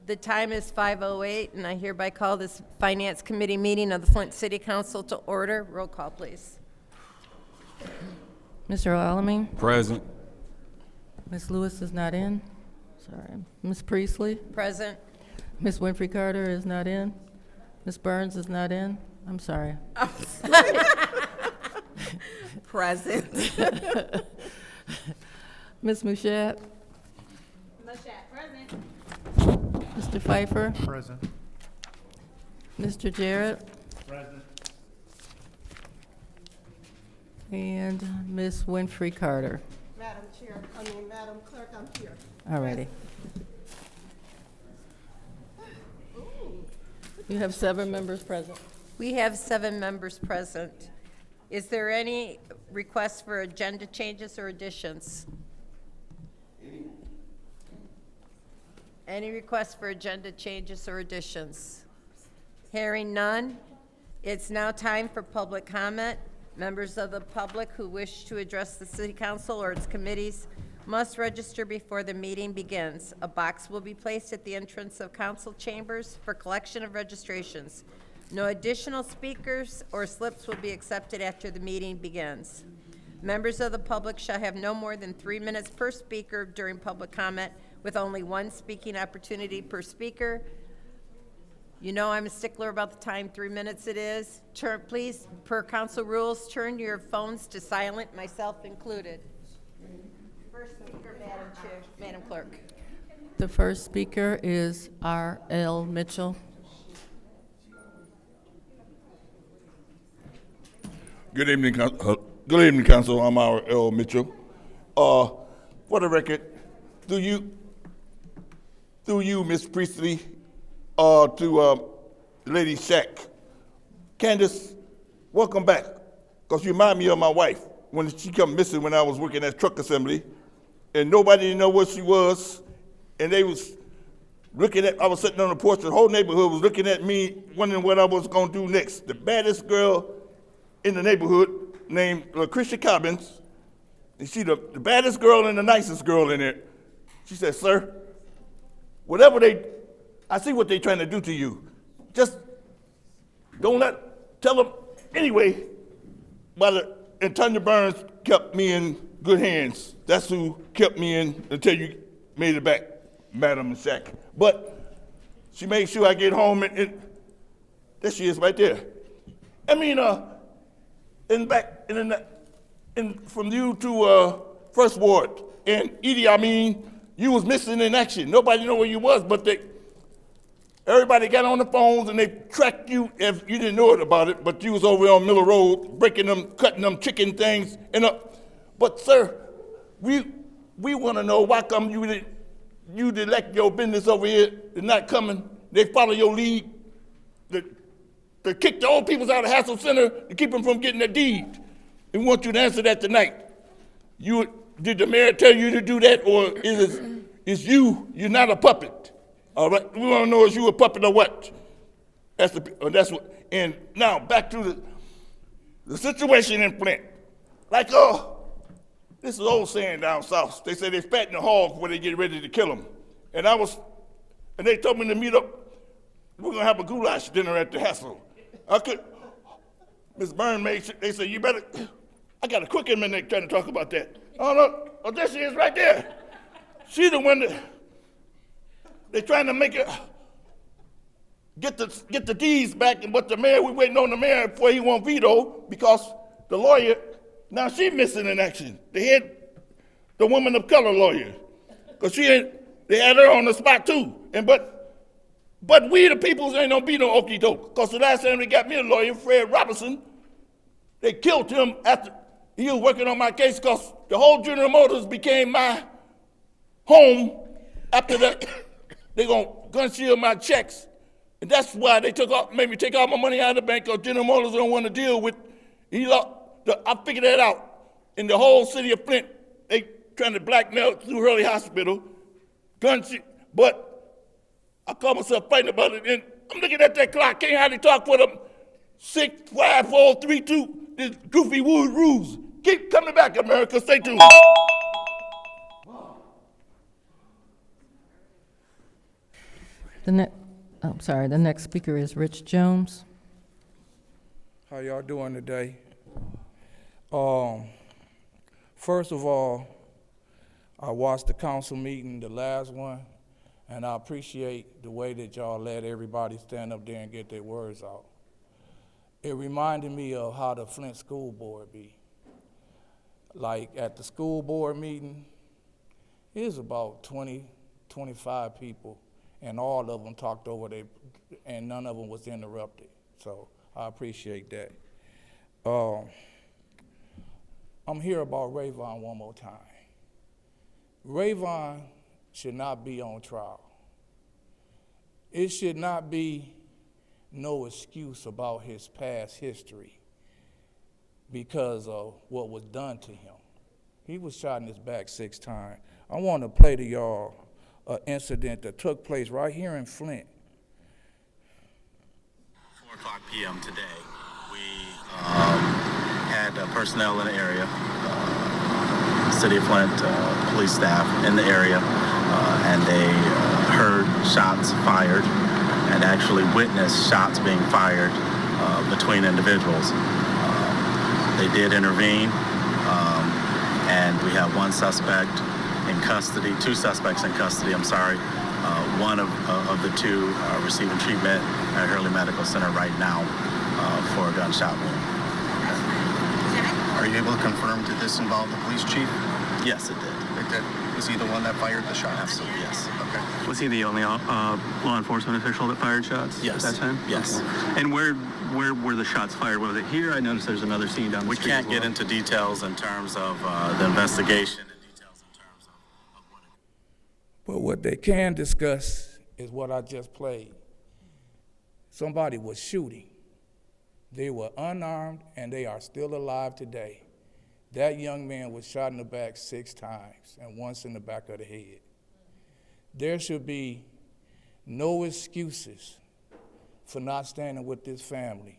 The time is 5:08, and I hereby call this Finance Committee meeting of the Flint City Council to order. Roll call, please. Mr. Alamin? Present. Ms. Lewis is not in. Sorry. Ms. Priestley? Present. Ms. Winfrey Carter is not in. Ms. Burns is not in. I'm sorry. Present. Ms. Mushat? Present. Mr. Pfeiffer? Present. Mr. Jarrett? Present. And Ms. Winfrey Carter. Madam Clerk, I'm here. All righty. You have 7 members present. We have 7 members present. Is there any request for agenda changes or additions? Any requests for agenda changes or additions? Hearing none, it's now time for public comment. Members of the public who wish to address the City Council or its committees must register before the meeting begins. A box will be placed at the entrance of council chambers for collection of registrations. No additional speakers or slips will be accepted after the meeting begins. Members of the public shall have no more than 3 minutes per speaker during public comment, with only 1 speaking opportunity per speaker. You know I'm a stickler about the time, 3 minutes it is. Please, per council rules, turn your phones to silent, myself included. First speaker, Madam Clerk. The first speaker is R.L. Mitchell. Good evening, Council. I'm R.L. Mitchell. For the record, through you, Ms. Priestley, to Lady Shack, Candace, welcome back, because you remind me of my wife when she come missing when I was working at truck assembly, and nobody didn't know what she was, and they was looking at, I was sitting on the porch, the whole neighborhood was looking at me, wondering what I was gonna do next. The baddest girl in the neighborhood named Christian Cobbins, and she the baddest girl and the nicest girl in there. She said, sir, I see what they're trying to do to you. Just tell them anyway. And Tanya Burns kept me in good hands. That's who kept me in until you made it back, Madam Shack. But she made sure I get home, and there she is right there. I mean, from you to First Ward, and Edie, I mean, you was missing in action. Nobody knew where you was, but everybody got on the phones and they tracked you. If you didn't know about it, but you was over on Miller Road, cutting them chicken things. But sir, we want to know why come you neglect your business over here and not coming. They follow your lead. To kick the old peoples out of Hassel Center to keep them from getting a deed. And we want you to answer that tonight. Did the mayor tell you to do that, or you're not a puppet? All right, we want to know is you a puppet or what? That's what. And now back to the situation in Flint. Like, this is old saying down south. They say they fatten the hog when they get ready to kill them. And they told me to meet up. We're gonna have a goulash dinner at the Hassel. Ms. Byrne they said, you better, I got a quick minute trying to talk about that. Oh, no, there she is right there. She's the one that, they're trying to make it, get the deeds back, but we waiting on the mayor before he won't veto, because the lawyer, now she's missing in action. They had the woman of color lawyer, because they had her on the spot too. But we, the peoples, ain't gonna be no okie doke. Because the last time they got me a lawyer, Fred Robinson, they killed him after he was working on my case, because the whole General Motors became my home. After that, they gonna gun shield my checks. And that's why they made me take all my money out of the bank, because General Motors don't want to deal with, I figured that out. In the whole city of Flint, they trying to blackmail through Hurley Hospital, but I call myself fighting about it, and I'm looking at that clock, can't hardly talk for them 6, 5, 4, 3, 2, this goofy wood rules. Keep coming back, America, stay tuned. The next speaker is Rich Jones. How y'all doing today? First of all, I watched the council meeting, the last one, and I appreciate the way that y'all let everybody stand up there and get their words out. It reminded me of how the Flint school board be. Like at the school board meeting, it was about 20, 25 people, and all of them talked over their, and none of them was interrupted. So I appreciate that. I'm here about Rayvon one more time. Rayvon should not be on trial. It should not be no excuse about his past history because of what was done to him. He was shot in his back 6 times. I want to play to y'all an incident that took place right here in Flint. 4:00 p.m. today, we had personnel in the area, City of Flint police staff in the area, and they heard shots fired and actually witnessed shots being fired between individuals. They did intervene, and we have one suspect in custody, 2 suspects in custody, I'm sorry. One of the 2 receiving treatment at Hurley Medical Center right now for a gunshot wound. Are you able to confirm, did this involve the police chief? Yes, it did. It did. Was he the one that fired the shot? Absolutely, yes. Okay. Was he the only law enforcement official that fired shots Yes. at that time? Yes. And where were the shots fired? Was it here? I noticed there's another scene down the We street. can't get into details in terms of the investigation and details in terms of what it. But what they can discuss is what I just played. Somebody was shooting. They were unarmed, and they are still alive today. That young man was shot in the back 6 times, and once in the back of the head. There should be no excuses for not standing with this family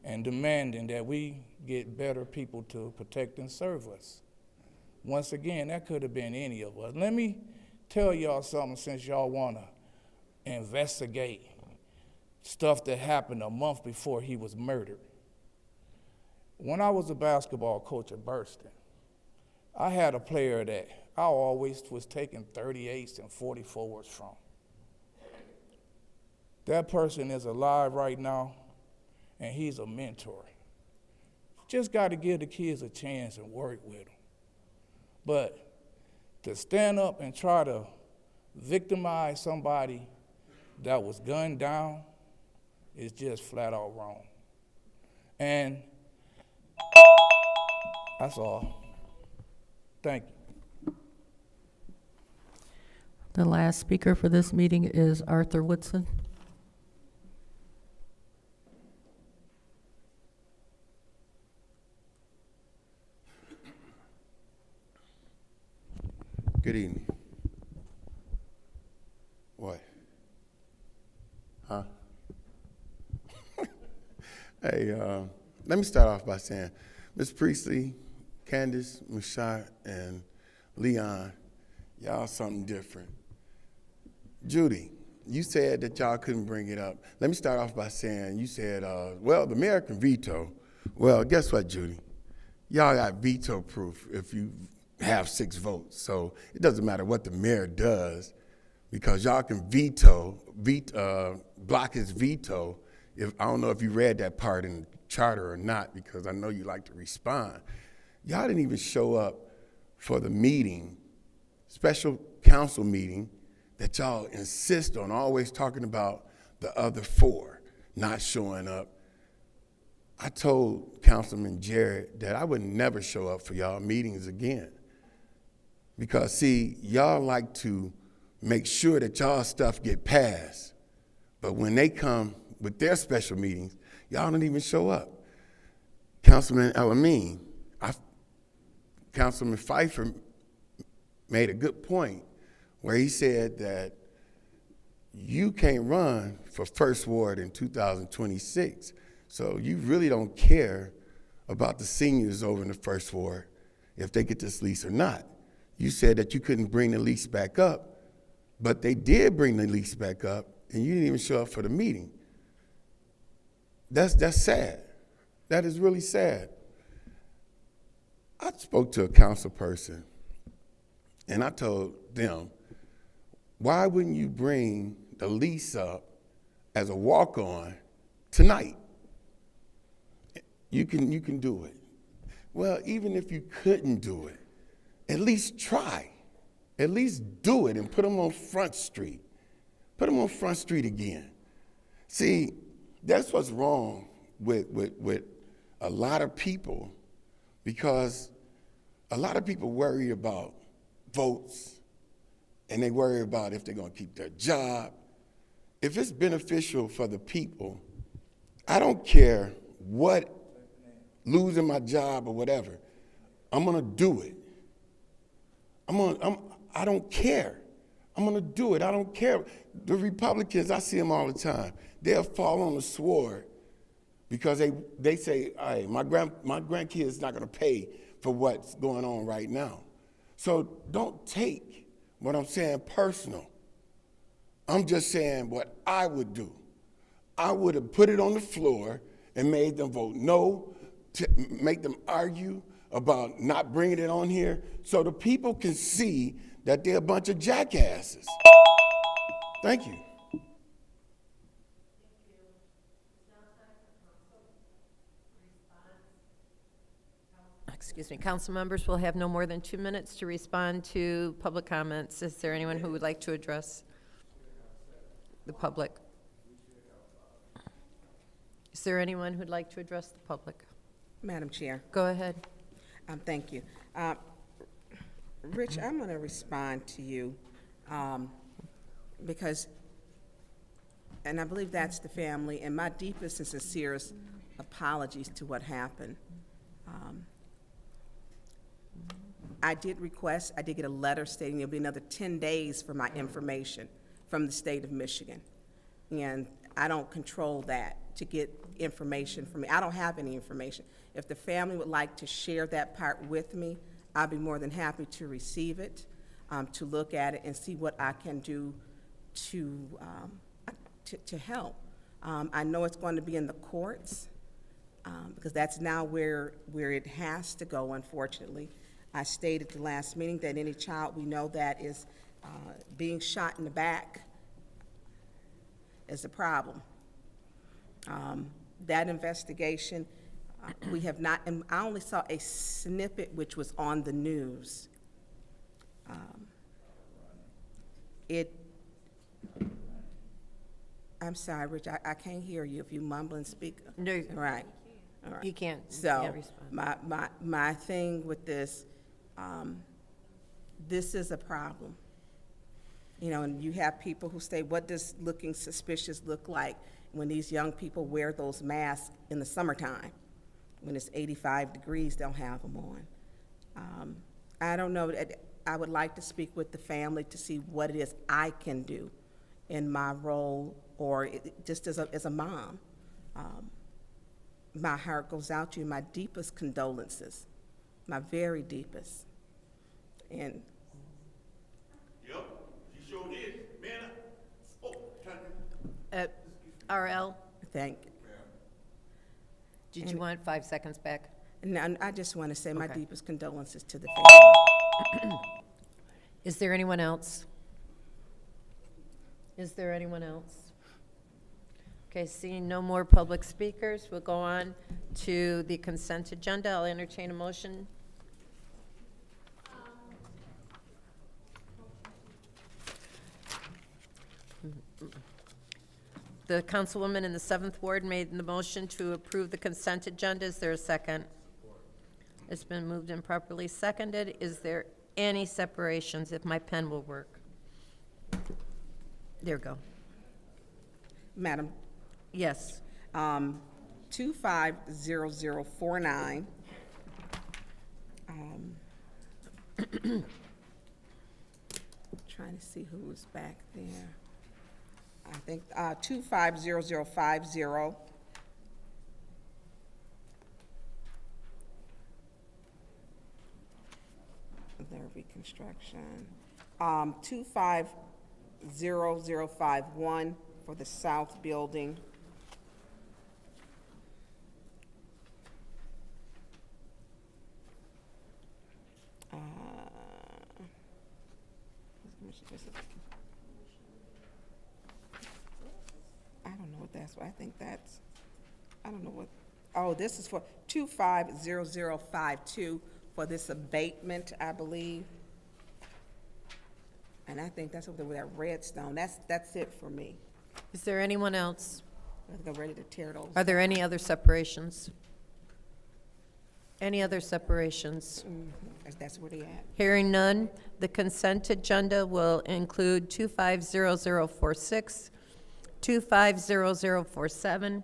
and demanding that we get better people to protect and serve us. Once again, that could have been any of us. Let me tell y'all something, since y'all want to investigate stuff that happened a month before he was murdered. When I was a basketball coach at Burston, I had a player that I always was taking 38s and 44s from. That person is alive right now, and he's a mentor. Just got to give the kids a chance and work with them. But to stand up and try to victimize somebody that was gunned down is just flat out wrong. And that's all. Thank you. The last speaker for this meeting is Arthur Woodson. Good evening. What? Huh? Hey, let me start off by saying, Ms. Priestley, Candace, Mashai, and Leon, y'all something different. Judy, you said that y'all couldn't bring it up. Let me start off by saying, you said, well, the mayor can veto. Well, guess what, Judy? Y'all got veto proof if you have 6 votes. So it doesn't matter what the mayor does, because y'all can block his veto. I don't know if you read that part in the charter or not, because I know you like to respond. Y'all didn't even show up for the meeting, special council meeting, that y'all insist on always talking about the other 4 not showing up. I told Councilman Jarrett that I would never show up for y'all meetings again. Because see, y'all like to make sure that y'all stuff get passed. But when they come with their special meetings, y'all don't even show up. Councilman Elamine, Councilman Pfeiffer made a good point where he said that you can't run for First Ward in 2026. So you really don't care about the seniors over in the First Ward, if they get this lease or not. You said that you couldn't bring the lease back up But they did bring the lease back up, and you didn't even show up for the meeting. That's sad. That is really sad. I spoke to a council person, and I told them, why wouldn't you bring the lease up as a walk-on tonight? You can do it. Well, even if you couldn't do it, at least try. At least do it and put them on Front Street. Put them on Front Street again. See, that's what's wrong with a lot of people, because a lot of people worry about votes, and they worry about if they're going to keep their job. If it's beneficial for the people, I don't care what, losing my job or whatever, I'm going to do it. I don't care. I'm going to do it. I don't care. The Republicans, I see them all the time. They'll fall on the sword because they say, hey, my grandkid's not going to pay for what's going on right now. So don't take what I'm saying personal. I'm just saying what I would do. I would have put it on the floor and made them vote no, to make them argue about not bringing it on here so the people can see that they're a bunch of jackasses. Thank you. Excuse me, council members will have no more than 2 minutes to respond to public comments. Is there anyone who would like to address the public? Is there anyone who'd like to address the public? Madam Chair, Go ahead. thank you. Rich, I'm going to respond to you because, and I believe that's the family, and my deepest and sincerest apologies to what happened. I did get a letter stating there'll be another 10 days for my information from the state of Michigan. And I don't control that to get information from me. I don't have any information. If the family would like to share that part with me, I'd be more than happy to receive it, to look at it and see what I can do to help. I know it's going to be in the courts because that's now where it has to go, unfortunately. I stated at the last meeting that any child we know that is being shot in the back is a problem. That investigation, we have not, and I only saw a snippet which was on the news. I'm sorry, Rich, I can't hear you if you mumble and speak. No. Right. All right. You can't So respond. my thing with this, this is a problem. You know, and you have people who say, what does looking suspicious look like when these young people wear those masks in the summertime? When it's 85 degrees, they'll have them on. I don't know. I would like to speak with the family to see what it is I can do in my role, or just as a mom. My heart goes out to you. My deepest condolences, my very deepest. And Yep, she sure did. Man, RL, thank. did you want 5 seconds back? And I just want to say my Okay. deepest condolences to the family. Is there anyone else? Is there anyone else? Okay, seeing no more public speakers, we'll go on to the consent agenda. I'll entertain a motion. The councilwoman in the 7th Ward made the motion to approve the consent agenda. Is there a second? It's been moved and properly seconded. Is there any separations, if my pen will work? There we go. Madam, Yes. 250049. Trying to see who was back there. I think 250050. Their reconstruction. 25 0051 for the south building. I don't know what that's, I think that's, I don't know what, oh, this is for 250052 for this abatement, I believe. And I think that's over there with that redstone. That's it for me. Is there anyone else? I think I'm ready to tear those. Are there any other separations? Any other separations? That's where they at. Hearing none, the consent agenda will include 250046, 250047,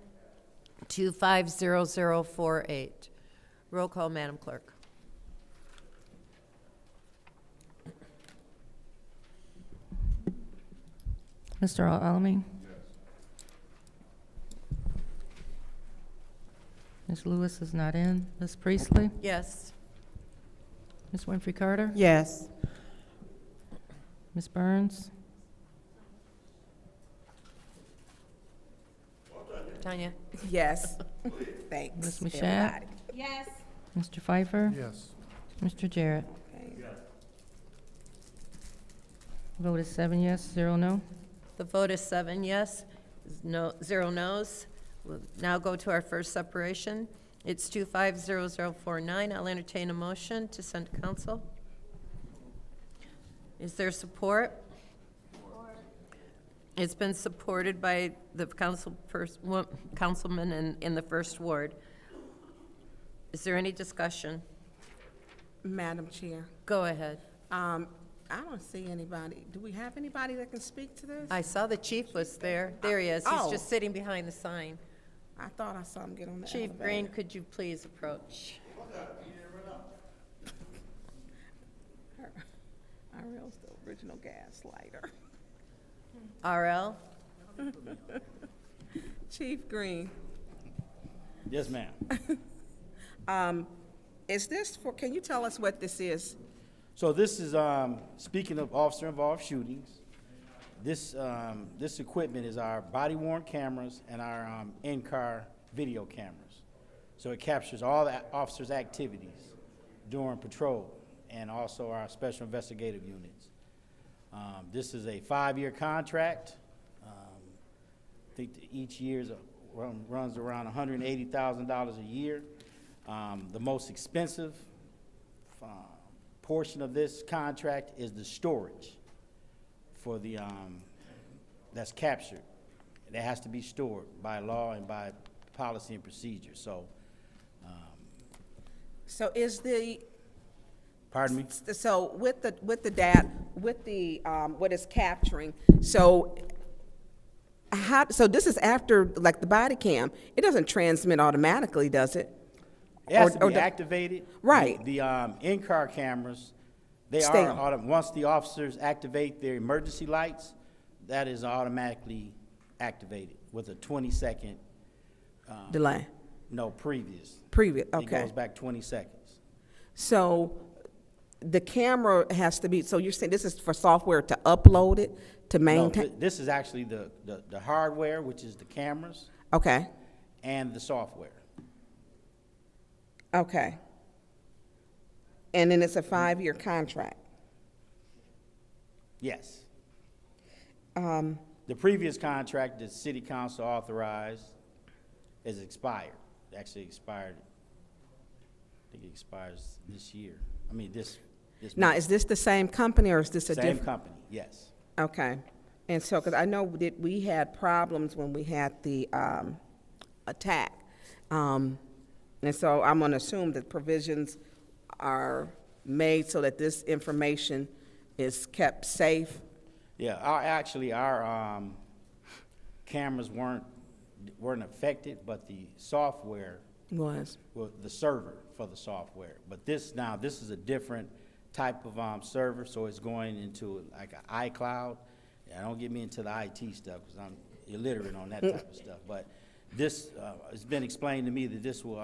250048. Roll call, Madam Clerk. Mr. Alamin? Ms. Lewis is not in. Ms. Priestley? Yes. Ms. Winfrey Carter? Yes. Ms. Burns? Tanya? Yes. Thanks. Ms. Mashat? everybody. Yes. Mr. Pfeiffer? Yes. Mr. Jarrett? Okay. Vote is 7 yes, 0 no. The vote is 7 yes, 0 no's. We'll now go to our first separation. It's 250049. I'll entertain a motion to send to council. Is there support? It's been supported by the councilman in the first ward. Is there any discussion? Madam Chair, Go ahead. I don't see anybody. Do we have anybody that can speak to this? I saw the chief was there. There he is. He's Oh. just sitting behind the sign. I thought I saw him get on the Chief elevator. Green, could you please approach? RL's the original gaslighter. RL? Chief Green, Yes, ma'am. is this for, can you tell us what this is? So this is, speaking of officer-involved shootings, this equipment is our body-worn cameras and our in-car video cameras. So it captures all the officers' activities during patrol and also our special investigative units. This is a 5-year contract. I think that each year runs around $180,000 a year. The most expensive portion of this contract is the storage for the, that's captured. That has to be stored by law and by policy and procedure, so, So is the, pardon me? so with the data, with the, what it's capturing, so how, so this is after, like the body cam, it doesn't transmit automatically, does it? It has Or- to or be the- activated. Right. The in-car cameras, they Stay are, on. once the officers activate their emergency lights, that is automatically activated with a 20-second, Delay, no, previous. previous, It okay. goes back 20 seconds. So the camera has to be, so you're saying this is for software to upload it, to No, maintain? this is actually the hardware, which is the cameras, Okay, and the software. okay. And then it's a 5-year contract? Yes. The previous contract that city council authorized is expired. Actually expired, I think it expires this year. I mean, this Now, month. is this the same company or is this a Same different? company, yes. Okay. And so, because I know that we had problems when we had the attack. And so I'm going to assume that provisions are made so that this information is kept safe. Yeah, our cameras weren't affected, but the software, Was. well, the server for the software. But this is a different type of server, so it's going into like an iCloud. Yeah, don't get me into the IT stuff because I'm illiterate on that type of stuff. But this, it's been explained to me that this will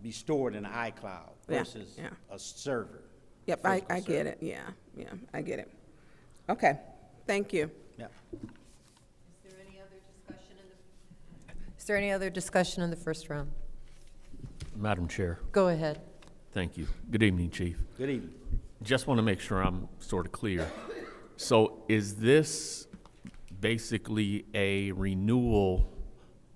be stored in an iCloud Yeah, versus yeah. a server. Yep, physical I get server. it, yeah, I get it. Okay, thank you. Yeah. Is there any other discussion in the first round? Madam Chair, Go ahead. thank you. Good evening, Chief. Good evening. Just want to make sure I'm sort of clear. So is this basically a renewal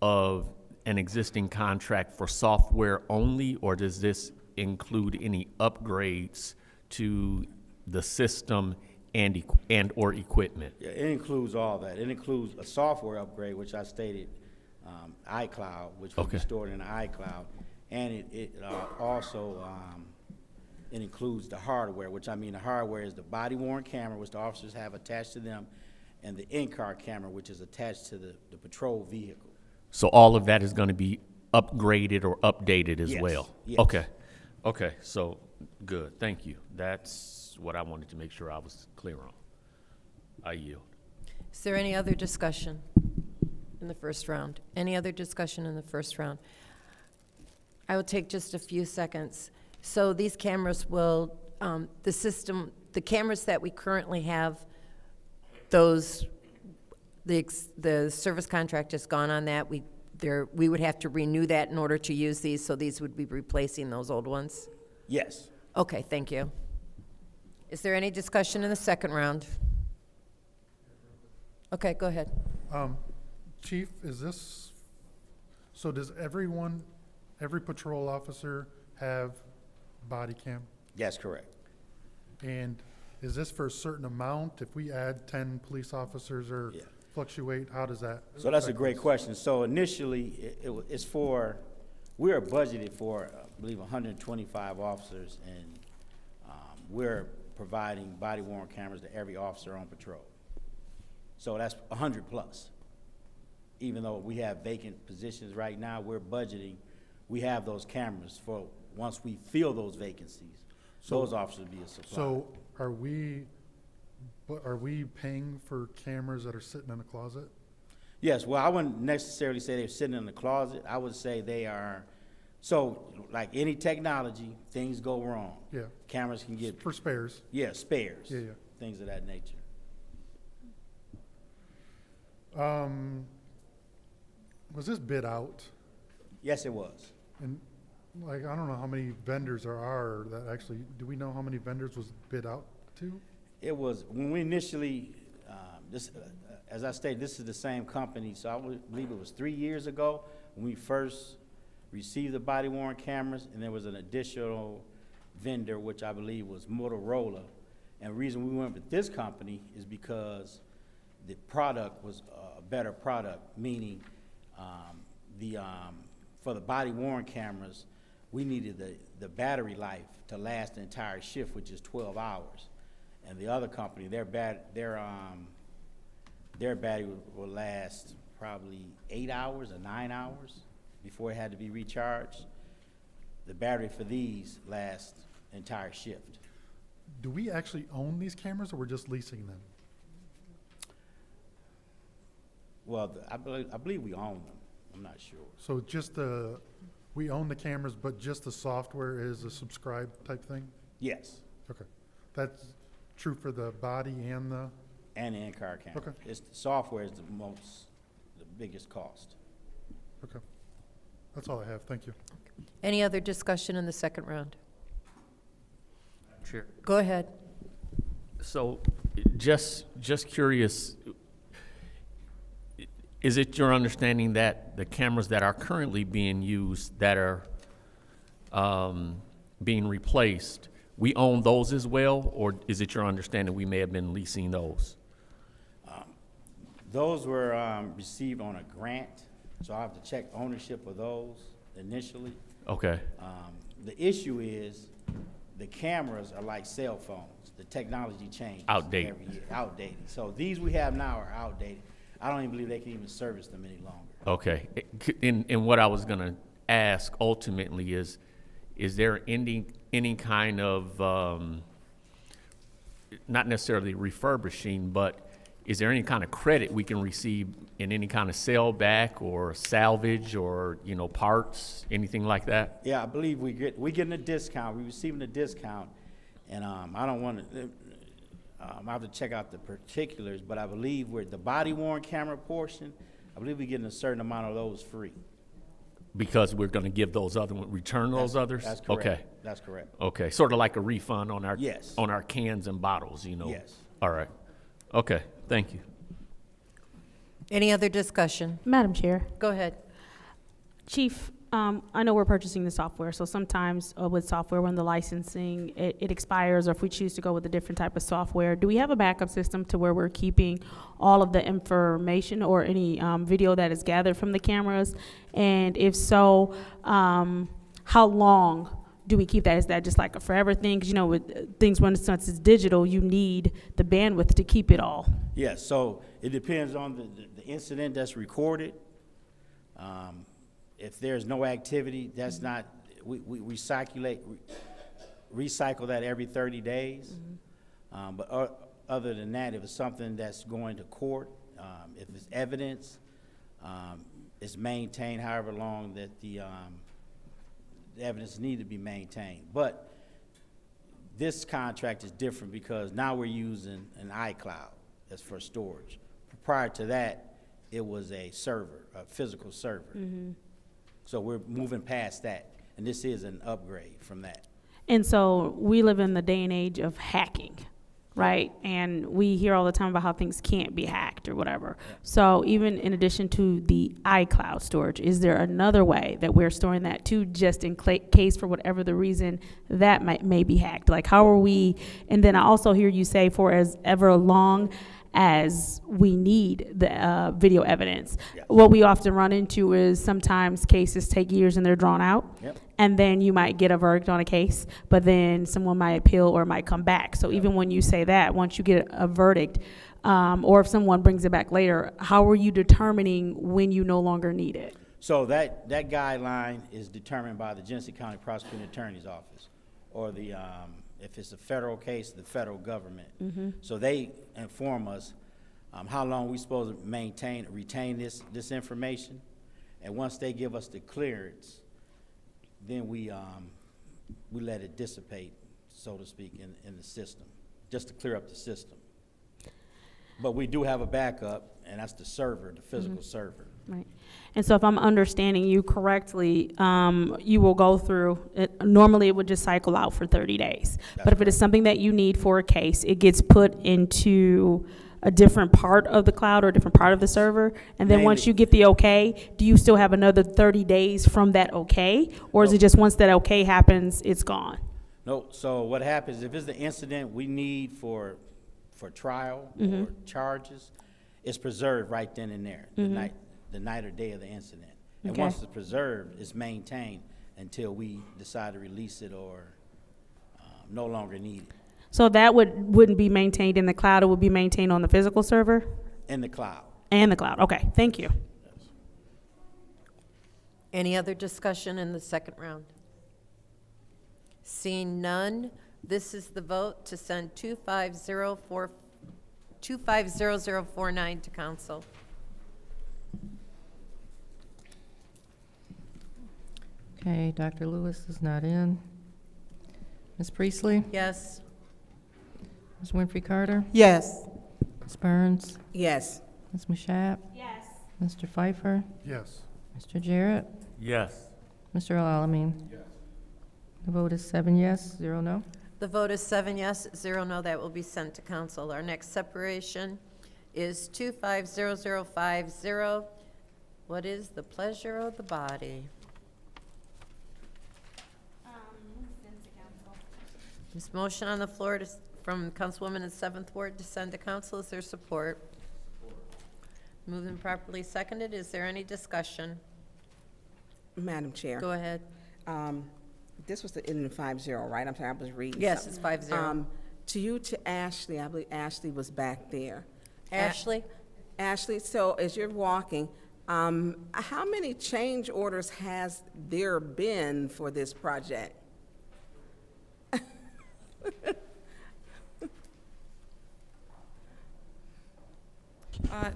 of an existing contract for software only, or does this include any upgrades to the system and/or equipment? Yeah, it includes all that. It includes a software upgrade, which I stated, iCloud, which will be Okay. stored in the iCloud. And it also, it includes the hardware, which I mean, the hardware is the body worn camera, which the officers have attached to them, and the in-car camera, which is attached to the patrol vehicle. So all of that is going to be upgraded or updated as Yes, well? yes. Okay, so, good, thank you. That's what I wanted to make sure I was clear on. I yield. Is there any other discussion in the first round? Any other discussion in the first round? I will take just a few seconds. So these cameras will, the cameras that we currently have, those, the service contract has gone on that. We would have to renew that in order to use these, so these would be replacing those old ones? Yes. Okay, thank you. Is there any discussion in the second round? Okay, go ahead. Chief, is this, so does every patrol officer have body cam? That's correct. And is this for a certain amount? If we add 10 police officers or Yeah. fluctuate, how does that? So that's a affect great us? question. So initially, it's for, we are budgeted for, I believe, 125 officers, and we're providing body-worn cameras to every officer on patrol. So that's 100 plus. Even though we have vacant positions right now, we're budgeting, we have those cameras for, once we fill those vacancies, those officers be a supply. So are we paying for cameras that are sitting in a closet? Yes, well, I wouldn't necessarily say they're sitting in the closet. I would say they are, so like any technology, things go wrong. Yeah. Cameras can get, For spares? yeah, spares. Yeah, yeah. Things of that nature. Was this bid out? Yes, it was. And like, I don't know how many vendors there are that actually, do we know how many vendors was bid out to? It was, when we initially, as I stated, this is the same company, so I would believe it was 3 years ago when we first received the body worn cameras, and there was an additional vendor, which I believe was Motorola. And the reason we went with this company is because the product was a better product, meaning for the body worn cameras, we needed the battery life to last the entire shift, which is 12 hours. And the other company, their battery will last probably 8 hours or 9 hours before it had to be recharged. The battery for these lasts the entire shift. Do we actually own these cameras or we're just leasing them? Well, I believe we own them. I'm not sure. So just we own the cameras, but just the software is a subscribe type thing? Yes, Okay. That's true for the body and the, and the in-car camera. Okay. The software is the biggest cost. okay. That's all I have. Thank you. Any other discussion in the second round? Chair. Go ahead. So, just curious, is it your understanding that the cameras that are currently being used, that are being replaced, we own those as well, or is it your understanding we may have been leasing those? Those were received on a grant, so I have to check ownership of those initially. Okay, The issue is the cameras are like cell phones. The technology changes Outdated. every year. Outdated. So these we have now are outdated. I don't even believe they can even service them any longer. okay. And what I was gonna ask ultimately is there any kind of, not necessarily refurbishing, but is there any kind of credit we can receive in any kind of sale back or salvage or, parts, anything like that? Yeah, I believe we getting a discount. We're receiving a discount, and I don't want to. I have to check out the particulars, but I believe with the body worn camera portion, I believe we're getting a certain amount of those free. Because we're going to give those other return those others? That's correct. Okay. That's correct. Okay, sort of like a refund on our Yes. on our cans and bottles, you know? Yes. All right. Okay, thank you. Any other discussion? Madam Chair. Go ahead. Chief, I know we're purchasing the software, so sometimes with software, when the licensing, it expires, or if we choose to go with a different type of software, do we have a backup system to where we're keeping all of the information or any video that is gathered from the cameras? And if so, how long do we keep that? Is that just like a forever thing? Because, you know, with things, when since it's digital, you need the bandwidth to keep it all. Yes, so it depends on the incident that's recorded. If there's no activity, that's not, we recycle that every 30 days. But other than that, if it's something that's going to court, if it's evidence, it's maintained however long that the evidence need to be maintained. But this contract is different because now we're using an iCloud as for storage. Prior to that, it was a server, a physical server. So we're moving past that, and this is an upgrade from that. And so we live in the day and age of hacking, right? And we hear all the time about how things can't be hacked or whatever. So even in addition to the iCloud storage, is there another way that we're storing that too, just in case for whatever the reason that may be hacked? Like, how are we, and then I also hear you say for as ever long as we need the video evidence. What we often run into is sometimes cases take years and they're drawn out. And then you might get a verdict on a case, but then someone might appeal or might come back. So even when you say that, once you get a verdict, or if someone brings it back later, how are you determining when you no longer need it? So that guideline is determined by the Genesee County Prosecuting Attorney's Office, or the, if it's a federal case, the federal government. So they inform us how long we're supposed to retain this information. And once they give us the clearance, then we let it dissipate, so to speak, in the system, just to clear up the system. But we do have a backup, and that's the server, the physical server. Right. And so if I'm understanding you correctly, you will go through, normally it would just cycle out for 30 days. But if it is something that you need for a case, it gets put into a different part of the cloud or a different part of the server, and then once you get the okay, do you still have another 30 days from that okay? Or is it just once that okay happens, it's gone? No, so what happens, if it's the incident we need for trial or charges, it's preserved right then and there, the night or day of the incident. And once it's preserved, it's maintained until we decide to release it or no longer need it. So that wouldn't be maintained in the cloud, it would be maintained on the physical server? In the cloud. And the cloud, okay, thank you. Any other discussion in the second round? Seeing none, this is the vote to send 250049 to council. Okay, Dr. Lewis is not in. Ms. Priestley? Yes. Ms. Winfrey Carter? Yes. Ms. Burns? Yes. Ms. Mashat? Yes. Mr. Pfeiffer? Yes. Mr. Jarrett? Yes. Mr. Alamin? Yes. The vote is 7 yes, 0 no. The vote is 7 yes, 0 no. That will be sent to council. Our next separation is 250050. What is the pleasure of the body? This motion on the floor from Councilwoman in the 7th Ward to send to council. Is there support? Moved and properly seconded. Is there any discussion? Madam Chair. Go ahead. This was the ending 5-0, right? I'm sorry, I was reading. Yes, something. it's 5-0. To you, to Ashley, I believe Ashley was back there. Ashley? Ashley, so as you're walking, how many change orders has there been for this project?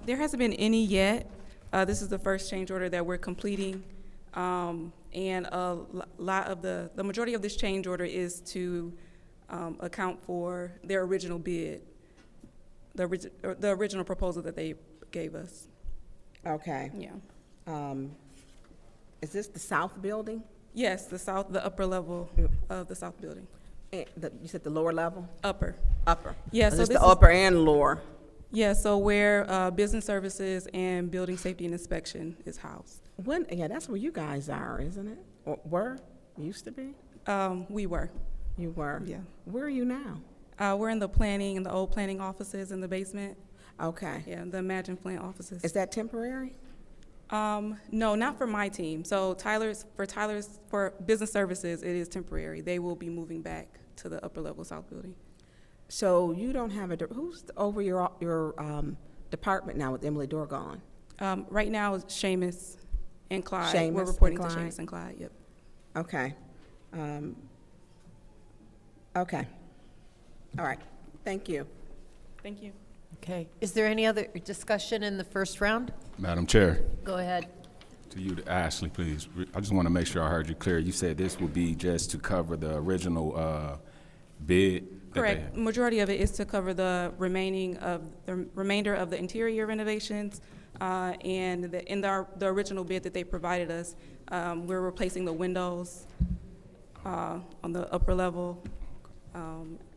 There hasn't been any yet. This is the first change order that we're completing. And a lot of the majority of this change order is to account for their original bid. the original proposal that they gave us. Okay. Yeah. Is this the south building? Yes, the upper level of the south building. You said the lower level? Upper. Upper. Yeah, Oh, so this this the is- upper and lower. Yeah, so where business services and building safety and inspection is housed. Yeah, that's where you guys are, isn't it? Or were? Used to be? We were. You were? Yeah. Where are you now? We're in the old planning offices in the basement. Okay. Yeah, the Imagine Plant offices. Is that temporary? No, not for my team. So for business services, it is temporary. They will be moving back to the upper level south building. So you don't have who's over your department now with Emily Dorgon? Right now is Seamus and Clyde. Seamus We're and reporting to Clyde. Seamus and Clyde, yep. Okay. Okay. All right. Thank you. Thank you. Okay. Is there any other discussion in the first round? Madam Chair, Go ahead. to you, to Ashley, please. I just want to make sure I heard you clear. You said this would be just to cover the original bid? that they Correct. had. Majority of it is to cover the remainder of the interior renovations. And in the original bid that they provided us, we're replacing the windows on the upper level,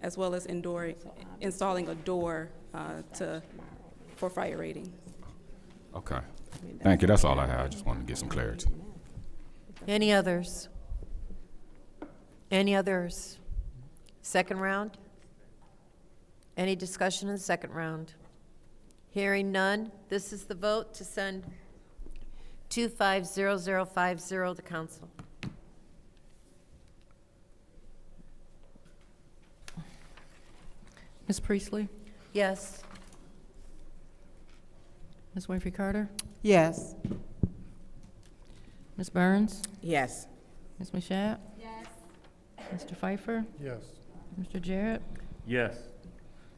as well as installing a door for fire rating. Okay. Thank you. That's all I had. I just wanted to get some clarity. Any others? Any others? Second round? Any discussion in the second round? Hearing none, this is the vote to send 250050 to council. Ms. Priestley? Yes. Ms. Winfrey Carter? Yes. Ms. Burns? Yes. Ms. Mashat? Yes. Mr. Pfeiffer? Yes. Mr. Jarrett? Yes.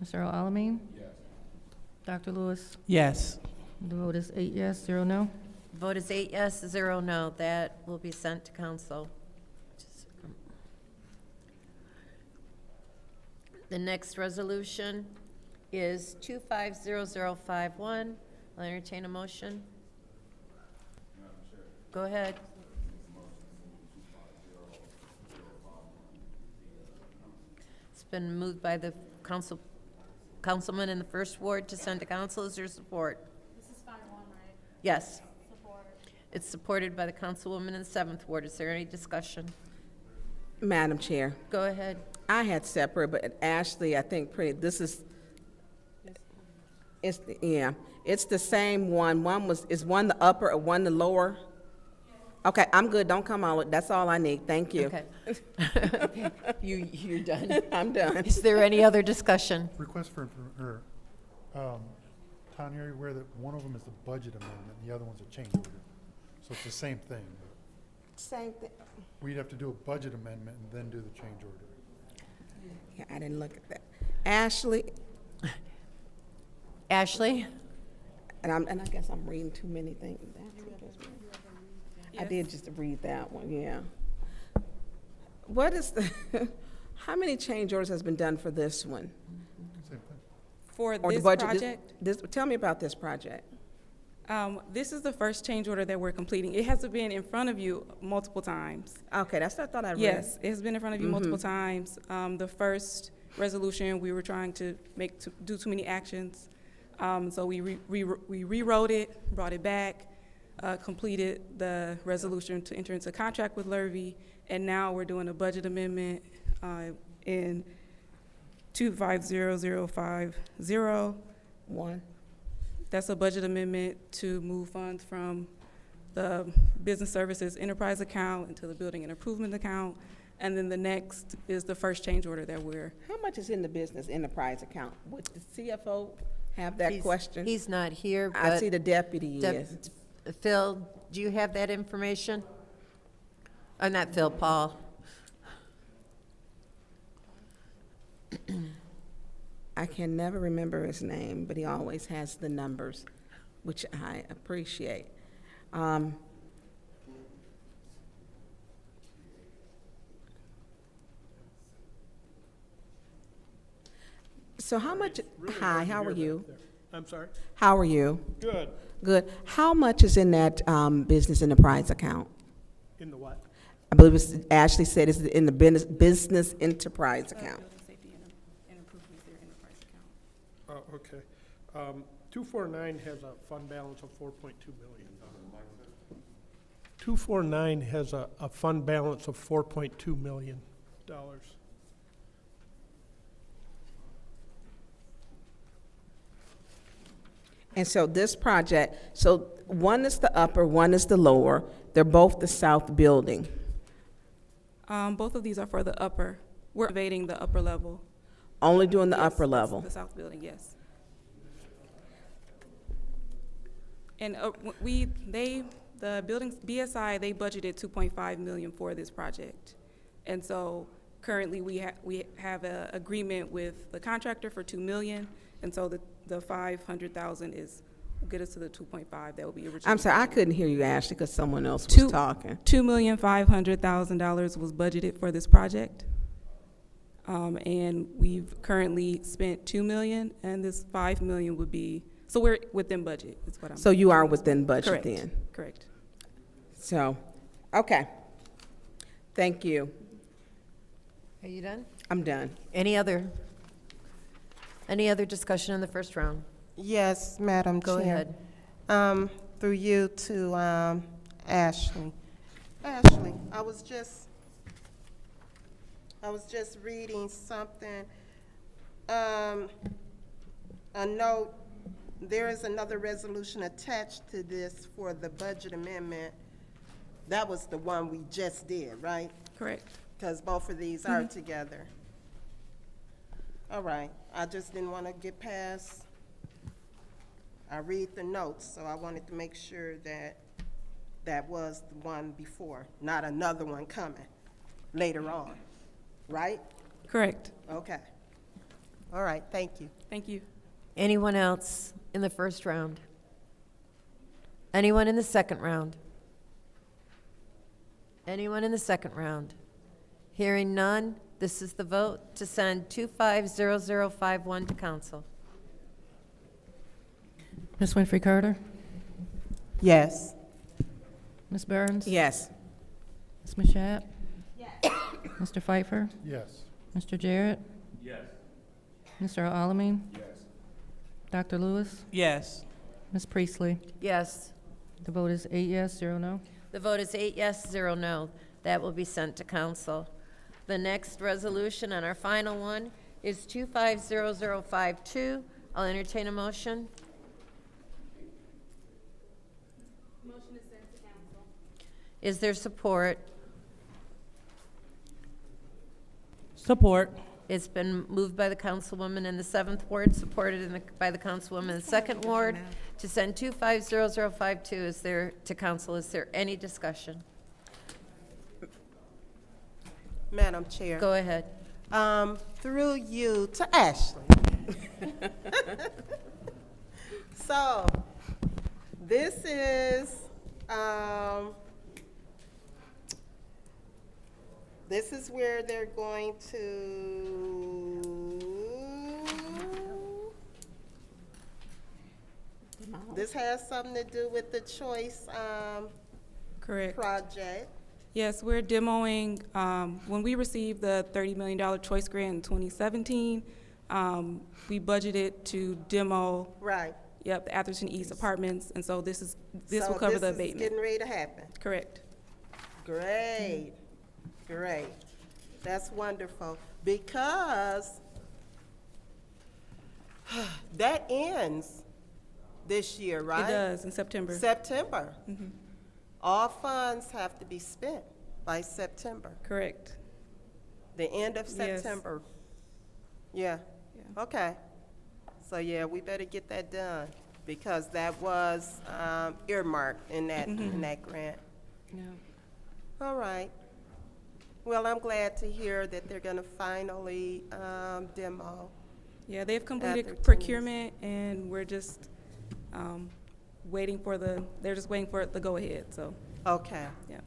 Mr. Earl Alamin? Yes. Dr. Lewis? Yes. The vote is 8 yes, 0 no. Vote is 8 yes, 0 no. That will be sent to council. The next resolution is 250051. I'll entertain a motion. Go ahead. It's been moved by the councilman in the first ward to send to council. Is there support? This is 5-1, right? Yes. Support. It's supported by the councilwoman in the 7th ward. Is there any discussion? Madam Chair, Go ahead. I had separate, but Ashley, I think it's the same one. Is one the upper or one the lower? Okay, I'm good. Don't come on. That's all I need. Thank you. Okay. You're done. I'm done. Is there any other discussion? Request for, Tanya, are you aware that one of them is the budget amendment, and the other one's a change order? So it's the same thing. Same thing. We'd have to do a budget amendment and then do the change order. Yeah, I didn't look at that. Ashley, Ashley? and I guess I'm reading too many things. I did just read that one, yeah. What is how many change orders has been done for this one? Same thing. For Or the this budget, project, tell me about this project. this is the first change order that we're completing. It has been in front of you multiple times. Okay, that's what I thought I read. Yes, it has been in front of you multiple times. The first resolution, we were trying to do too many actions. So we rewrote it, brought it back, completed the resolution to enter into contract with Lurvy, and now we're doing a budget amendment in 250050. One. That's a budget amendment to move funds from the business services enterprise account into the building and improvement account. And then the next is the first change order that we're, How much is in the business enterprise account? Would the CFO have that He's- question? He's not here, but. I see the deputy Dep- is. Phil, do you have that information? Not Phil, Paul. I can never remember his name, but he always has the numbers, which I appreciate. So how much, hi, how are you? I'm sorry? How are you? Good. Good. How much is in that business enterprise account? In the what? I believe it's, Ashley said it's in the business enterprise account. Building safety and improvements, their enterprise account. Oh, okay. 249 has a fund balance of $4.2 million. 249 has a fund balance of $4.2 million. And so this project, so one is the upper, one is the lower. They're both the south building. Both of these are for the upper. We're renovating the upper level. Only doing the Yes, upper level. The south building, yes. And the buildings, BSI, they budgeted $2.5 million for this project. And so currently we have an agreement with the contractor for $2 million. And so the 500,000 will get us to the 2.5 that will be originally. I'm sorry, I couldn't hear you, Ashley, because someone else was talking. $2,500,000 was budgeted for this project. And we've currently spent $2 million, and this $5 million would be, so we're within budget, is what I'm. So you are within budget Correct. then? Correct. So, okay. Thank you. Are you done? I'm done. Any other discussion in the first round? Yes, Madam Go Chair. ahead. Through you to Ashley. Ashley, I was just reading something. A note, there is another resolution attached to this for the budget amendment. That was the one we just did, right? Correct. Because both of these are together. All right, I just didn't want to get past, I read the notes, so I wanted to make sure that that was the one before, not another one coming later on, right? Correct. Okay. All right, thank you. Thank you. Anyone else in the first round? Anyone in the second round? Anyone in the second round? Hearing none, this is the vote to send 250051 to council. Ms. Winfrey Carter? Yes. Ms. Burns? Yes. Ms. Mashat? Yes. Mr. Pfeiffer? Yes. Mr. Jarrett? Yes. Mr. Alamin? Yes. Dr. Lewis? Yes. Ms. Priestley? Yes. The vote is 8 yes, 0 no. The vote is 8 yes, 0 no. That will be sent to council. The next resolution and our final one is 250052. I'll entertain a motion. Motion is sent to council. Is there support? Support. It's been moved by the councilwoman in the 7th ward, supported by the councilwoman in the 2nd ward, to send 250052 to council. Is there any discussion? Madam Chair. Go ahead. Through you to Ashley. So, this is where they're going to, this has something to do with the choice Correct. project. Yes, we're demoing, when we received the $30 million choice grant in 2017, we budgeted to demo. Right. Yep, the Atherton East apartments, and so this So will cover the this is abatement. getting ready to happen. Correct. Great, great. That's wonderful, because that ends this year, right? It does, in September. September. All funds have to be spent by September, Correct. the end of Yes. September. Yeah, Yeah. okay. So, yeah, we better get that done, because that was earmarked in that grant. Yeah. All right. Well, I'm glad to hear that they're going to finally demo. Yeah, they've completed Atherton's. procurement, and we're just waiting for they're just waiting for the go-ahead, so, Okay. yeah.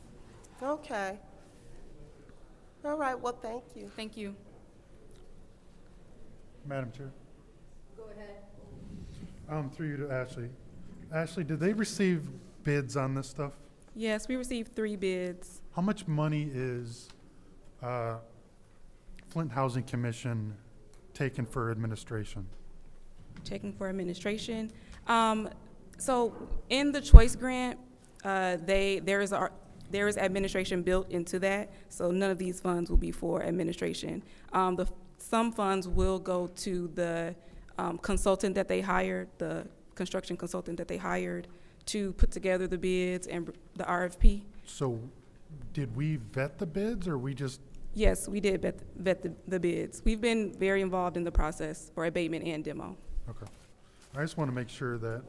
Okay. All right, well, thank you. Thank you. Madam Chair, Through you to Ashley. Ashley, did they receive bids on this stuff? Yes, we received 3 bids. How much money is Flint Housing Commission taking for administration? Checking for administration. So in the choice grant, there is administration built into that, so none of these funds will be for administration. Some funds will go to the consultant that they hired, the construction consultant that they hired to put together the bids and the RFP. So did we vet the bids, or we just? Yes, we did vet the bids. We've been very involved in the process for abatement and demo. Okay. I just want to make sure that,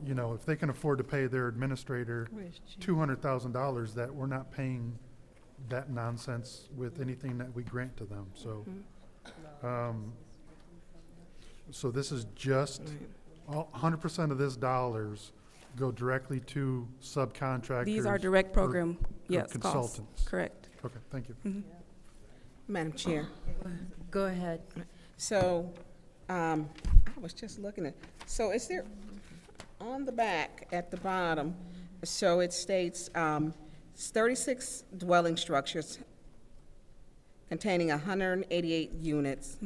you know, if they can afford to pay their administrator $200,000, that we're not paying that nonsense with anything that we grant to them. So, so this is just 100% of this dollars go directly to subcontractors. These are direct program, or yes, consultants. costs. Correct. Okay, thank you. Madam Chair. Go ahead. So, I was just looking at, so is there, on the back at the bottom, so it states, 36 dwelling structures containing 188 units.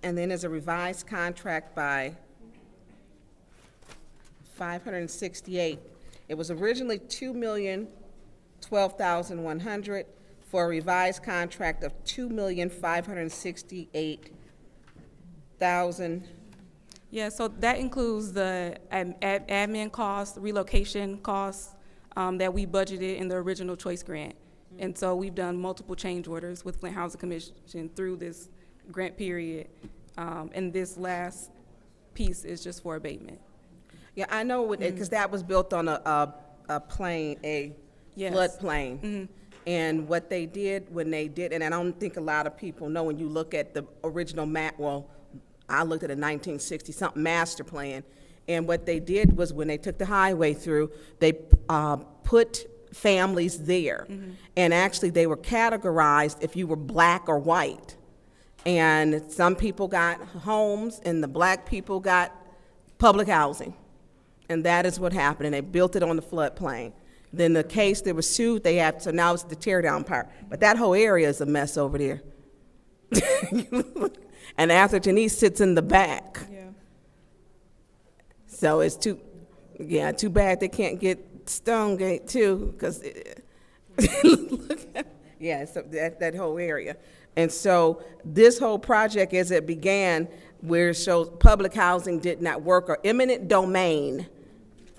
And then there's a revised contract by 568. It was originally $2,012,100 for a revised contract of $2,568,000. Yeah, so that includes the admin costs, relocation costs that we budgeted in the original choice grant. And so we've done multiple change orders with Flint Housing Commission through this grant period. And this last piece is just for abatement. Yeah, I know, because that was built on a plane, a Yes. floodplain. And what they did when they did, and I don't think a lot of people know, when you look at the original map, well, I looked at a 1960-something master plan, and what they did was when they took the highway through, they put families there. And actually, they were categorized if you were black or white. And some people got homes, and the black people got public housing. And that is what happened, and they built it on the floodplain. Then the case, they were sued, they had, so now it's the tear down part. But that whole area is a mess over there. And Atherton East sits in the back. Yeah. So it's too bad they can't get Stonegate too, because, yeah, so that whole area. And so this whole project, as it began, where it shows public housing did not work, or eminent domain,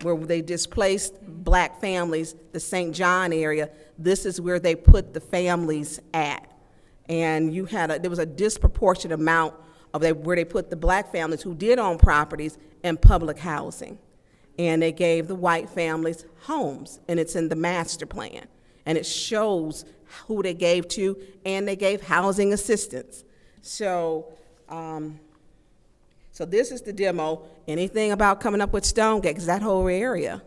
where they displaced black families, the St. John area, this is where they put the families at. And you had there was a disproportionate amount of where they put the black families who did own properties in public housing. And they gave the white families homes, and it's in the master plan. And it shows who they gave to, and they gave housing assistance. So, so this is the demo. Anything about coming up with Stonegate, because that whole area?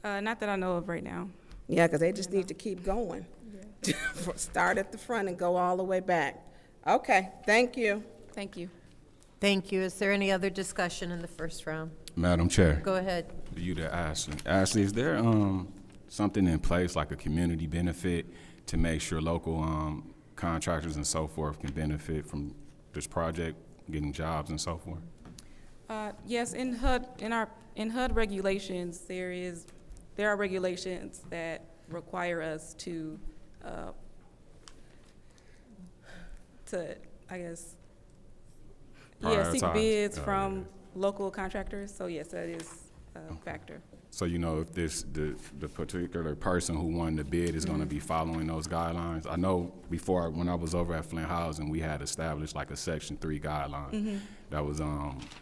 Not that I know of right now. Yeah, because they just need to keep going. Yeah. Start at the front and go all the way back. Okay, thank you. Thank you. Thank you. Is there any other discussion in the first round? Madam Chair. Go ahead. You to Ashley. Ashley, is there something in place, like a community benefit, to make sure local contractors and so forth can benefit from this project, getting jobs and so forth? Yes, in HUD regulations, there are regulations that require us to I guess, seek bids from local contractors. So yes, that is a factor. So you know if the particular person who won the bid is going to be following those guidelines. I know before, when I was over at Flint Housing, we had established like a Section 3 guideline that was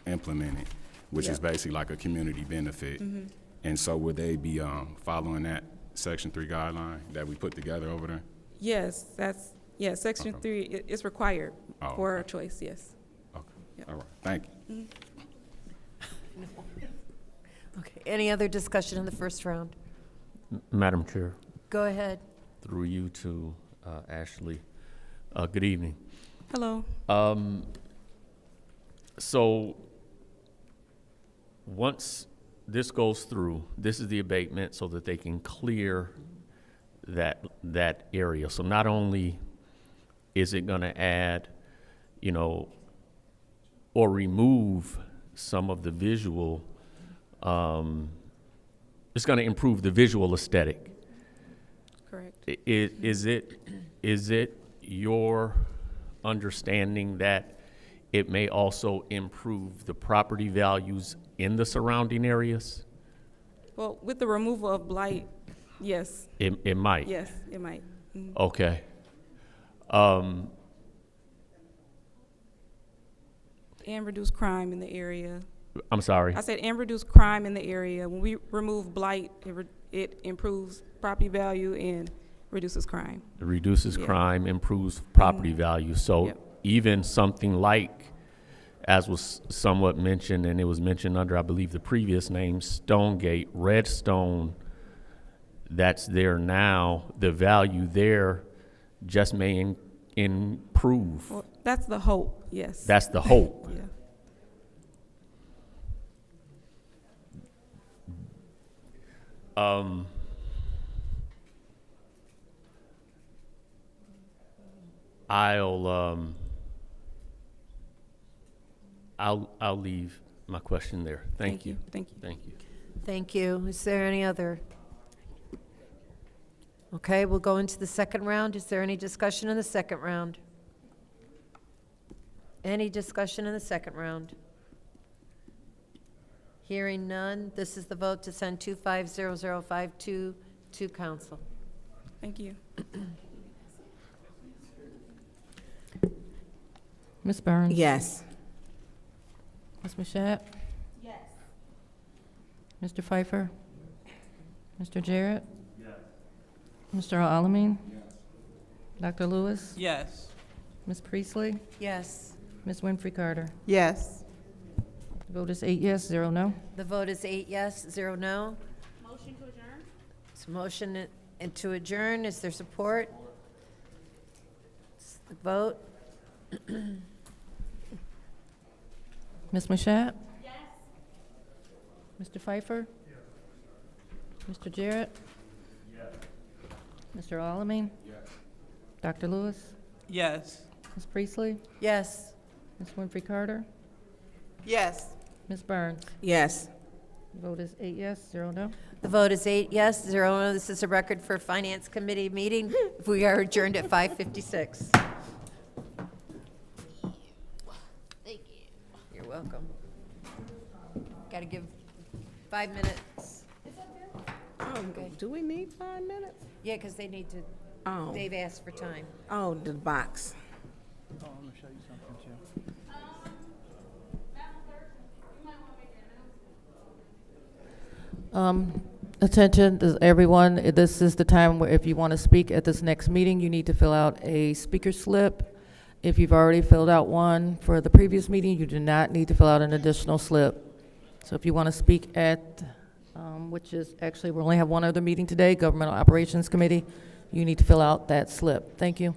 implemented, which is basically like a community benefit. And so would they be following that Section 3 guideline that we put together over there? Yes, Section 3 is required for a choice. Yes. Okay. Yep. All right. Thank you. Okay, any other discussion in the first round? Madam Chair, Go ahead. through you to Ashley. Good evening. Hello. So once this goes through, this is the abatement so that they can clear that area. So not only is it going to add, you know, or remove some of the visual, it's going to improve the visual aesthetic. Correct. Is it your understanding that it may also improve the property values in the surrounding areas? Well, with the removal of blight, yes. It might. Yes, it might. Mhm. Okay. And reduce crime in the area. I'm sorry. I said, and reduce crime in the area. When we remove blight, it improves property value and reduces crime. It reduces Yeah. crime, improves property value. So Yep. even something like, as was somewhat mentioned, and it was mentioned under, I believe, the previous name, Stonegate, Redstone, that's there now, the value there just may improve. Well, that's the hope, yes. That's the hope. Yeah. I'll leave my question there. Thank you. Thank you. Thank you. Thank you. Is there any other? Okay, we'll go into the second round. Is there any discussion in the second round? Any discussion in the second round? Hearing none, this is the vote to send 250052 to council. Thank you. Ms. Burns? Yes. Ms. Mashat? Yes. Mr. Pfeiffer? Mr. Jarrett? Mr. Alamin? Dr. Lewis? Yes. Ms. Priestley? Yes. Ms. Winfrey Carter? Yes. The vote is 8 yes, 0 no. The vote is 8 yes, 0 no. Motion to adjourn? It's a motion and to adjourn. Is there support? The vote? Ms. Mashat? Yes. Mr. Pfeiffer? Mr. Jarrett? Mr. Alamin? Dr. Lewis? Yes. Ms. Priestley? Yes. Ms. Winfrey Carter? Yes. Ms. Burns? Yes. The vote is 8 yes, 0 no. The vote is 8 yes, 0 no. This is a record for Finance Committee meeting. We are adjourned at 5:56. Thank you. You're welcome. Got to give 5 minutes. Oh, do we need 5 minutes? Yeah, because they need to, Oh. they've asked for time. Oh, the box. Oh, I'm gonna show you something, too. Attention, everyone, this is the time where if you want to speak at this next meeting, you need to fill out a speaker slip. If you've already filled out one for the previous meeting, you do not need to fill out an additional slip. So if you want to speak at, which is actually, we only have one other meeting today, Governmental Operations Committee, you need to fill out that slip. Thank you.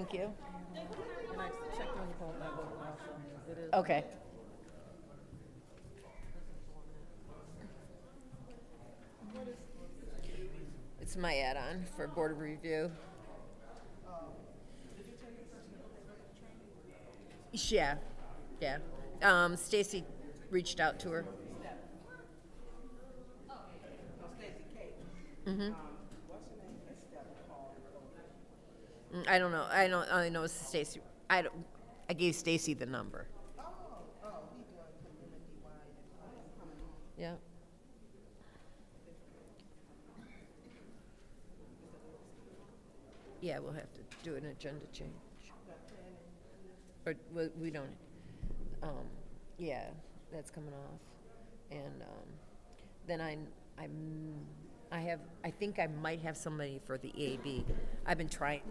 Thank you. Okay. It's my add-on for Board of Review. Yeah, yeah. Stacy reached out to her. Mm-hmm. I don't know. I know it's Stacy. I gave Stacy the number. Yeah. Yeah, we'll have to do an agenda change. Or we don't. Yeah, that's coming off, and then I think I might have somebody for the EAB. I've been trying.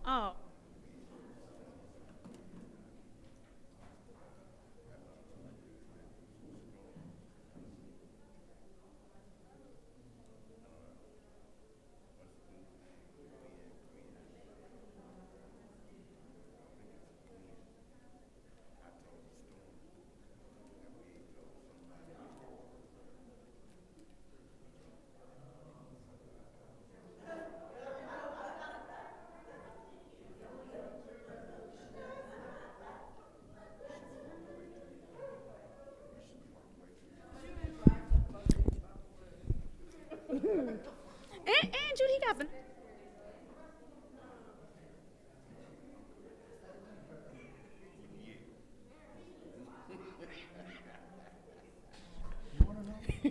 Oh. And Judy got the.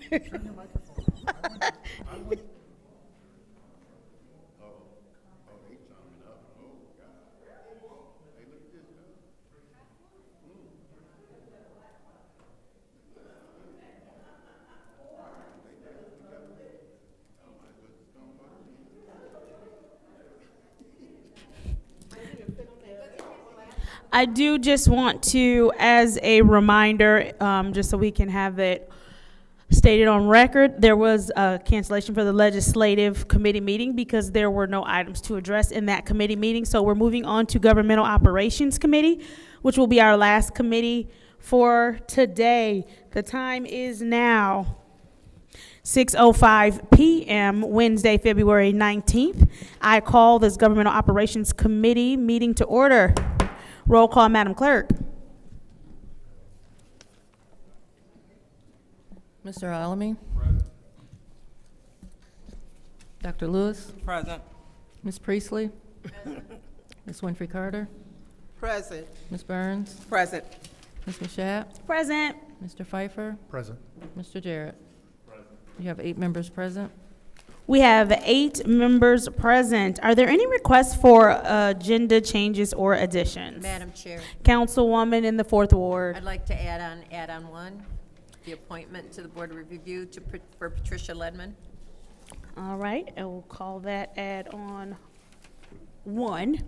Turn your microphone on. I went I do just want to, as a reminder, just so we can have it stated on record, there was a cancellation for the legislative committee meeting because there were no items to address in that committee meeting. So we're moving on to Governmental Operations Committee, which will be our last committee for today. The time is now 6:05 p.m. Wednesday, February 19th. I call this Governmental Operations Committee meeting to order. Roll call, Madam Clerk. Mr. Alamy? Present. Dr. Lewis? Present. Ms. Priestley? Ms. Winfrey Carter? Present. Ms. Burns? Present. Ms. Mashat? Present. Mr. Pfeiffer? present. Mr. Jarrett? Present. You have 8 members present. We have 8 members present. Are there any requests for agenda changes or additions? Madam Chair, Councilwoman in the 4th Ward. I'd like to add on one, the appointment to the Board of Review for Patricia Ledman. All right, and we'll call that add-on 1.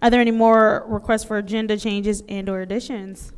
Are there any more requests for agenda changes and or additions?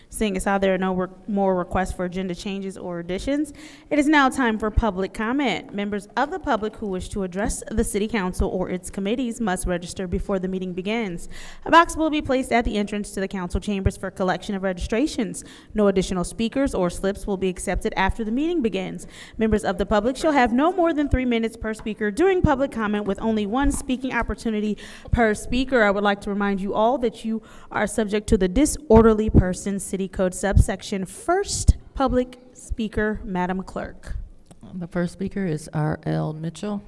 Seeing as how there are no more requests for agenda changes or additions, it is now time for public comment. Members of the public who wish to address the City Council or its committees must register before the meeting begins. A box will be placed at the entrance to the council chambers for collection of registrations. No additional speakers or slips will be accepted after the meeting begins. Members of the public shall have no more than 3 minutes per speaker during public comment, with only 1 speaking opportunity per speaker. I would like to remind you all that you are subject to the disorderly person City Code subsection. First public speaker, Madam Clerk. The first speaker is R.L. Mitchell.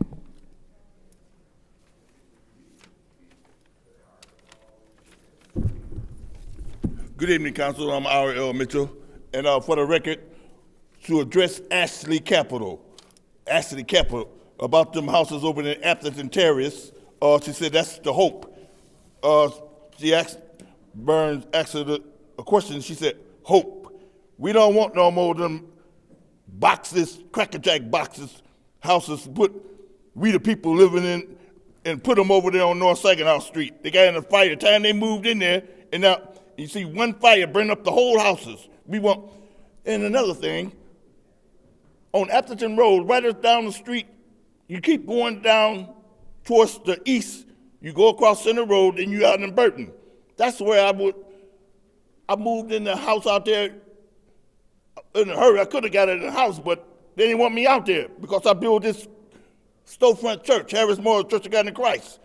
Good evening, Council. I'm R.L. Mitchell. And for the record, to address Ashley Capital, about them houses over in Atherton Terrace, she said that's the hope. She asked, Burns asked her a question. She said, hope. We don't want no more of them boxes, crackerjack boxes, houses, but we the people living in and put them over there on North Saginaw Street. They got in a fire. The time they moved in there, and now you see one fire burn up the whole houses. And another thing, on Atherton Road, right down the street, you keep going down towards the east. You go across Center Road, and you out in Burton. That's where I moved in the house out there in a hurry. I could have got it in the house, but they didn't want me out there because I built this storefront church, Harris Memorial Church of God in Christ.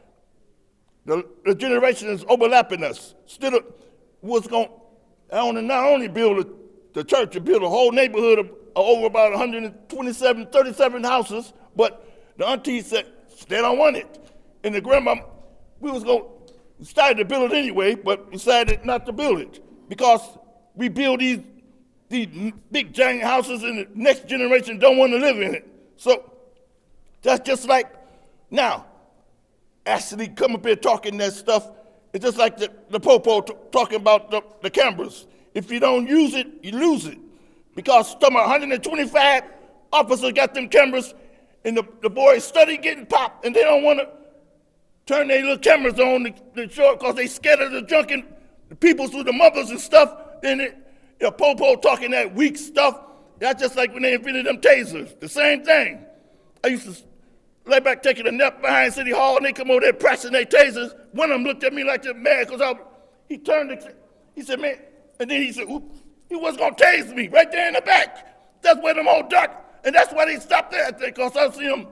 The generation is overlapping us. Still, I not only build the church, I build a whole neighborhood of over about 37 houses, but the auntie said, they don't want it. And the grandma, we started to build it anyway, but decided not to build it because we build these big giant houses and the next generation don't want to live in it. So that's just like now, actually come up here talking that stuff. It's just like the popo talking about the cameras. If you don't use it, you lose it. Because some 125 officers got them cameras, and the boys study getting popped, and they don't want to turn their little cameras on to show it because they scared of the drunken the people through the mothers and stuff. Then the popo talking that weak stuff. That's just like when they invented them tasers. The same thing. I used to lay back taking a nap behind City Hall, and they come over there pressing their tasers. One of them looked at me like that mad because he said, man, and then he said, he was going to tase me right there in the back. That's where them old dark, and that's why they stopped there, I think, because I see them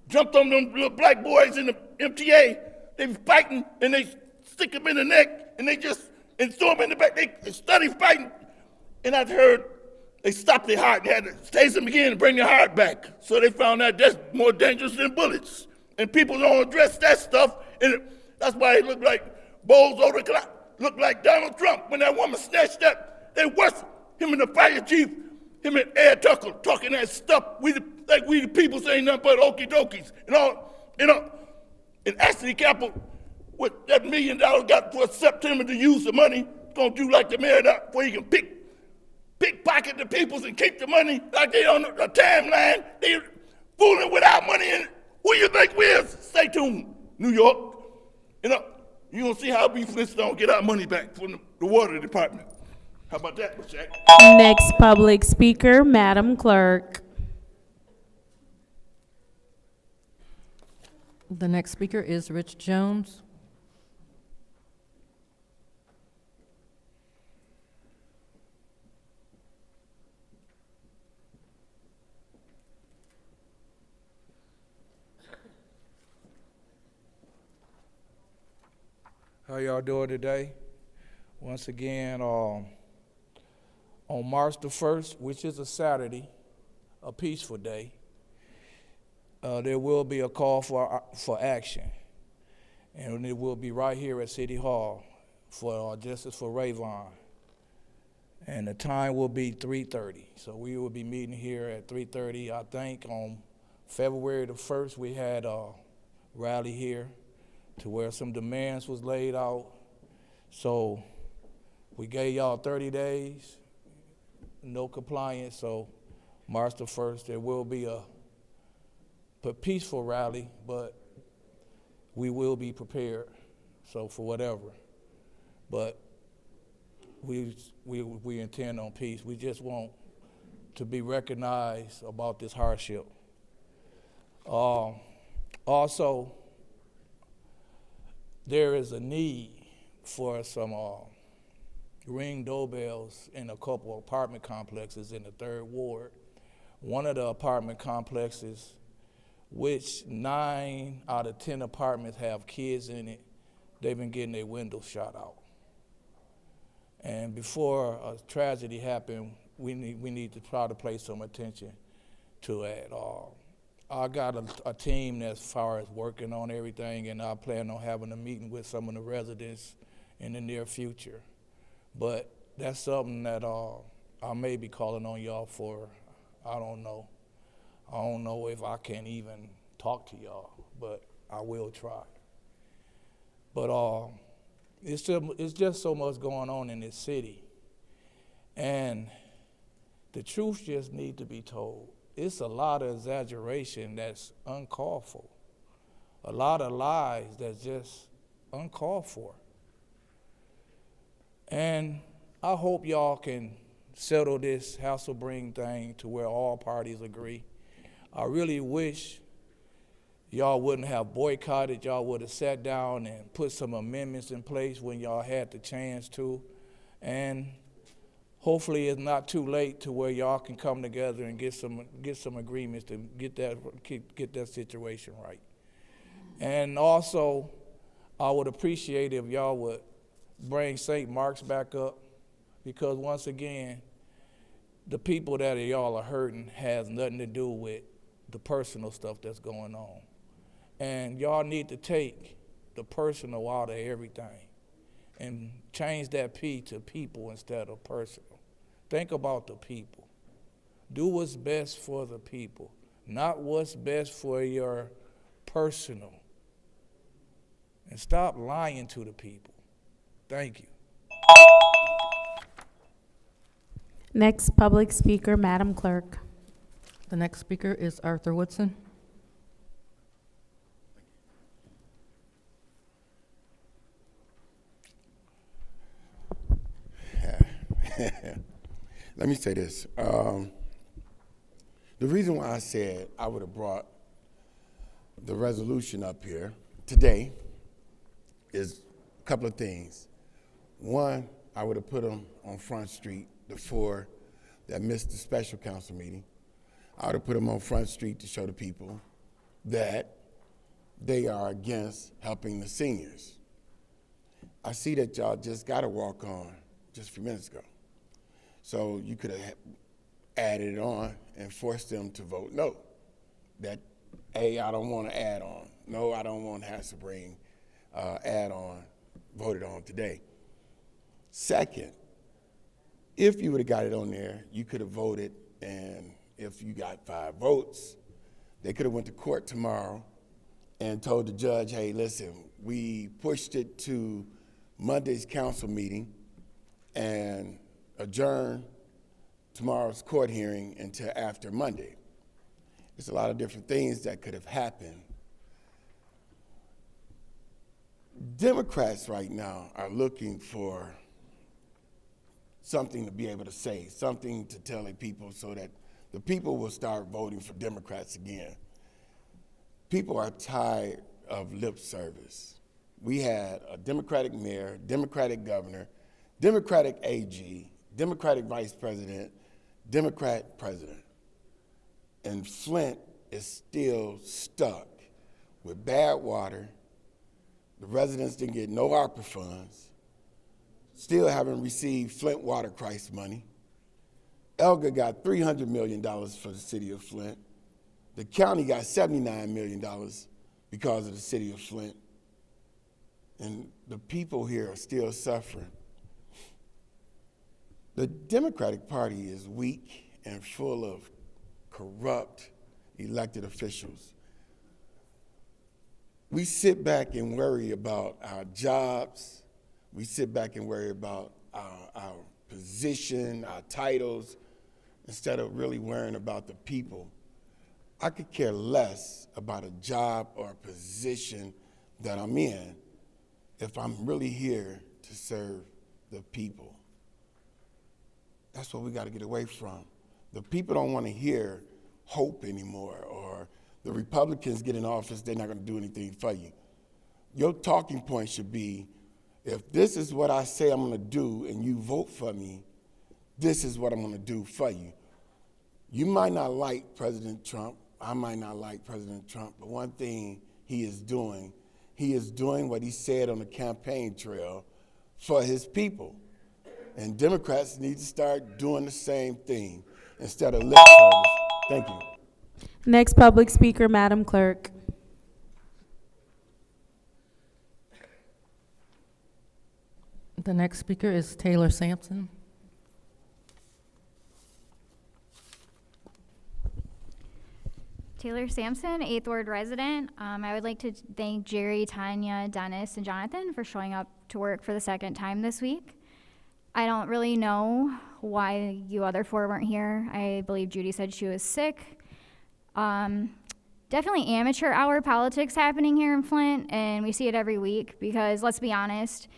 jumped on them little black boys in the MTA. They was fighting, and they stick them in the neck, and and throw them in the back. They study fighting, and I heard they stopped their heart and had to tase them again and bring their heart back. So they found out that's more dangerous than bullets. And people don't address that stuff, and that's why they look like Bozo the Clock, look like Donald Trump. When that woman snatched up, they worse, him and the fire chief, him and Ed Tucker talking that stuff. We the people saying nothing but okie dokies. And all, and Ashley Capital, what that $1 million got for September to use the money, gonna do like the mayor before he can pickpocket the peoples and keep the money like they on a timeline. They fooling without money in it. Who you think we is? Stay tuned, New York. You gonna see how we Flintstone get our money back from the water department. How about that, Jack? Next public speaker, Madam Clerk. The next speaker is Rich Jones. How y'all doing today? Once again, on March the 1st, which is a Saturday, a peaceful day, there will be a call for action. And it will be right here at City Hall for Justice for Rayvon. And the time will be 3:30. So we will be meeting here at 3:30. I think on February the 1st, we had a rally here to where some demands was laid out. So we gave y'all 30 days, no compliance. So March the 1st, there will be a peaceful rally, but we will be prepared. So for whatever, but we intend on peace. We just want to be recognized about this hardship. Also, there is a need for some ring doorbells in a couple of apartment complexes in the 3rd Ward. One of the apartment complexes, which 9 out of 10 apartments have kids in it, they've been getting their windows shot out. And before a tragedy happened, we need to try to pay some attention to it. I got a team that's far as working on everything, and I plan on having a meeting with some of the residents in the near future. But that's something that I may be calling on y'all for. I don't know. I don't know if I can even talk to y'all, but I will try. But it's just so much going on in this city, and the truth just need to be told. It's a lot of exaggeration that's uncalled for. a lot of lies that's just uncalled for. And I hope y'all can settle this Hasselbring thing to where all parties agree. I really wish y'all wouldn't have boycotted. Y'all would have sat down and put some amendments in place when y'all had the chance to. And hopefully it's not too late to where y'all can come together and get some agreements to get that situation right. And also, I would appreciate if y'all would bring St. Mark's back up, because once again, the people that y'all are hurting has nothing to do with the personal stuff that's going on. And y'all need to take the personal out of everything and change that P to people instead of personal. Think about the people. Do what's best for the people, not what's best for your personal. And stop lying to the people. Thank you. Next public speaker, Madam Clerk. The next speaker is Arthur Woodson. Let me say this. The reason why I said I would have brought the resolution up here today is a couple of things. One, I would have put them on Front Street, the four that missed the special council meeting. I would have put them on Front Street to show the people that they are against helping the seniors. I see that y'all just got a walk on just a few minutes ago. So you could have added it on and forced them to vote no. That, A, I don't want to add on. No, I don't want Hasselbring add on, voted on today. Second, if you would have got it on there, you could have voted, and if you got 5 votes, they could have went to court tomorrow and told the judge, hey, listen, we pushed it to Monday's council meeting and adjourn tomorrow's court hearing until after Monday. There's a lot of different things that could have happened. Democrats right now are looking for something to be able to say, something to tell the people so that the people will start voting for Democrats again. People are tired of lip service. We had a Democratic mayor, Democratic governor, Democratic AG, Democratic vice president, Democrat president. And Flint is still stuck with bad water. The residents didn't get no ARPA funds. Still haven't received Flint water crisis money. Elga got $300 million for the city of Flint. The county got $79 million because of the city of Flint. And the people here are still suffering. The Democratic Party is weak and full of corrupt elected officials. We sit back and worry about our jobs. We sit back and worry about our position, our titles, instead of really worrying about the people. I could care less about a job or a position that I'm in if I'm really here to serve the people. That's what we got to get away from. The people don't want to hear hope anymore, or the Republicans get in office, they're not going to do anything for you. Your talking point should be, if this is what I say I'm going to do and you vote for me, this is what I'm going to do for you. You might not like President Trump. I might not like President Trump, but one thing he is doing what he said on the campaign trail for his people. And Democrats need to start doing the same thing instead of lip service. Thank you. Next public speaker, Madam Clerk. The next speaker is Taylor Sampson. Taylor Sampson, 8th Ward resident. I would like to thank Jerry, Tanya, Dennis, and Jonathan for showing up to work for the second time this week. I don't really know why you other 4 weren't here. I believe Judy said she was sick. definitely amateur hour politics happening here in Flint, and we see it every week because, let's be honest,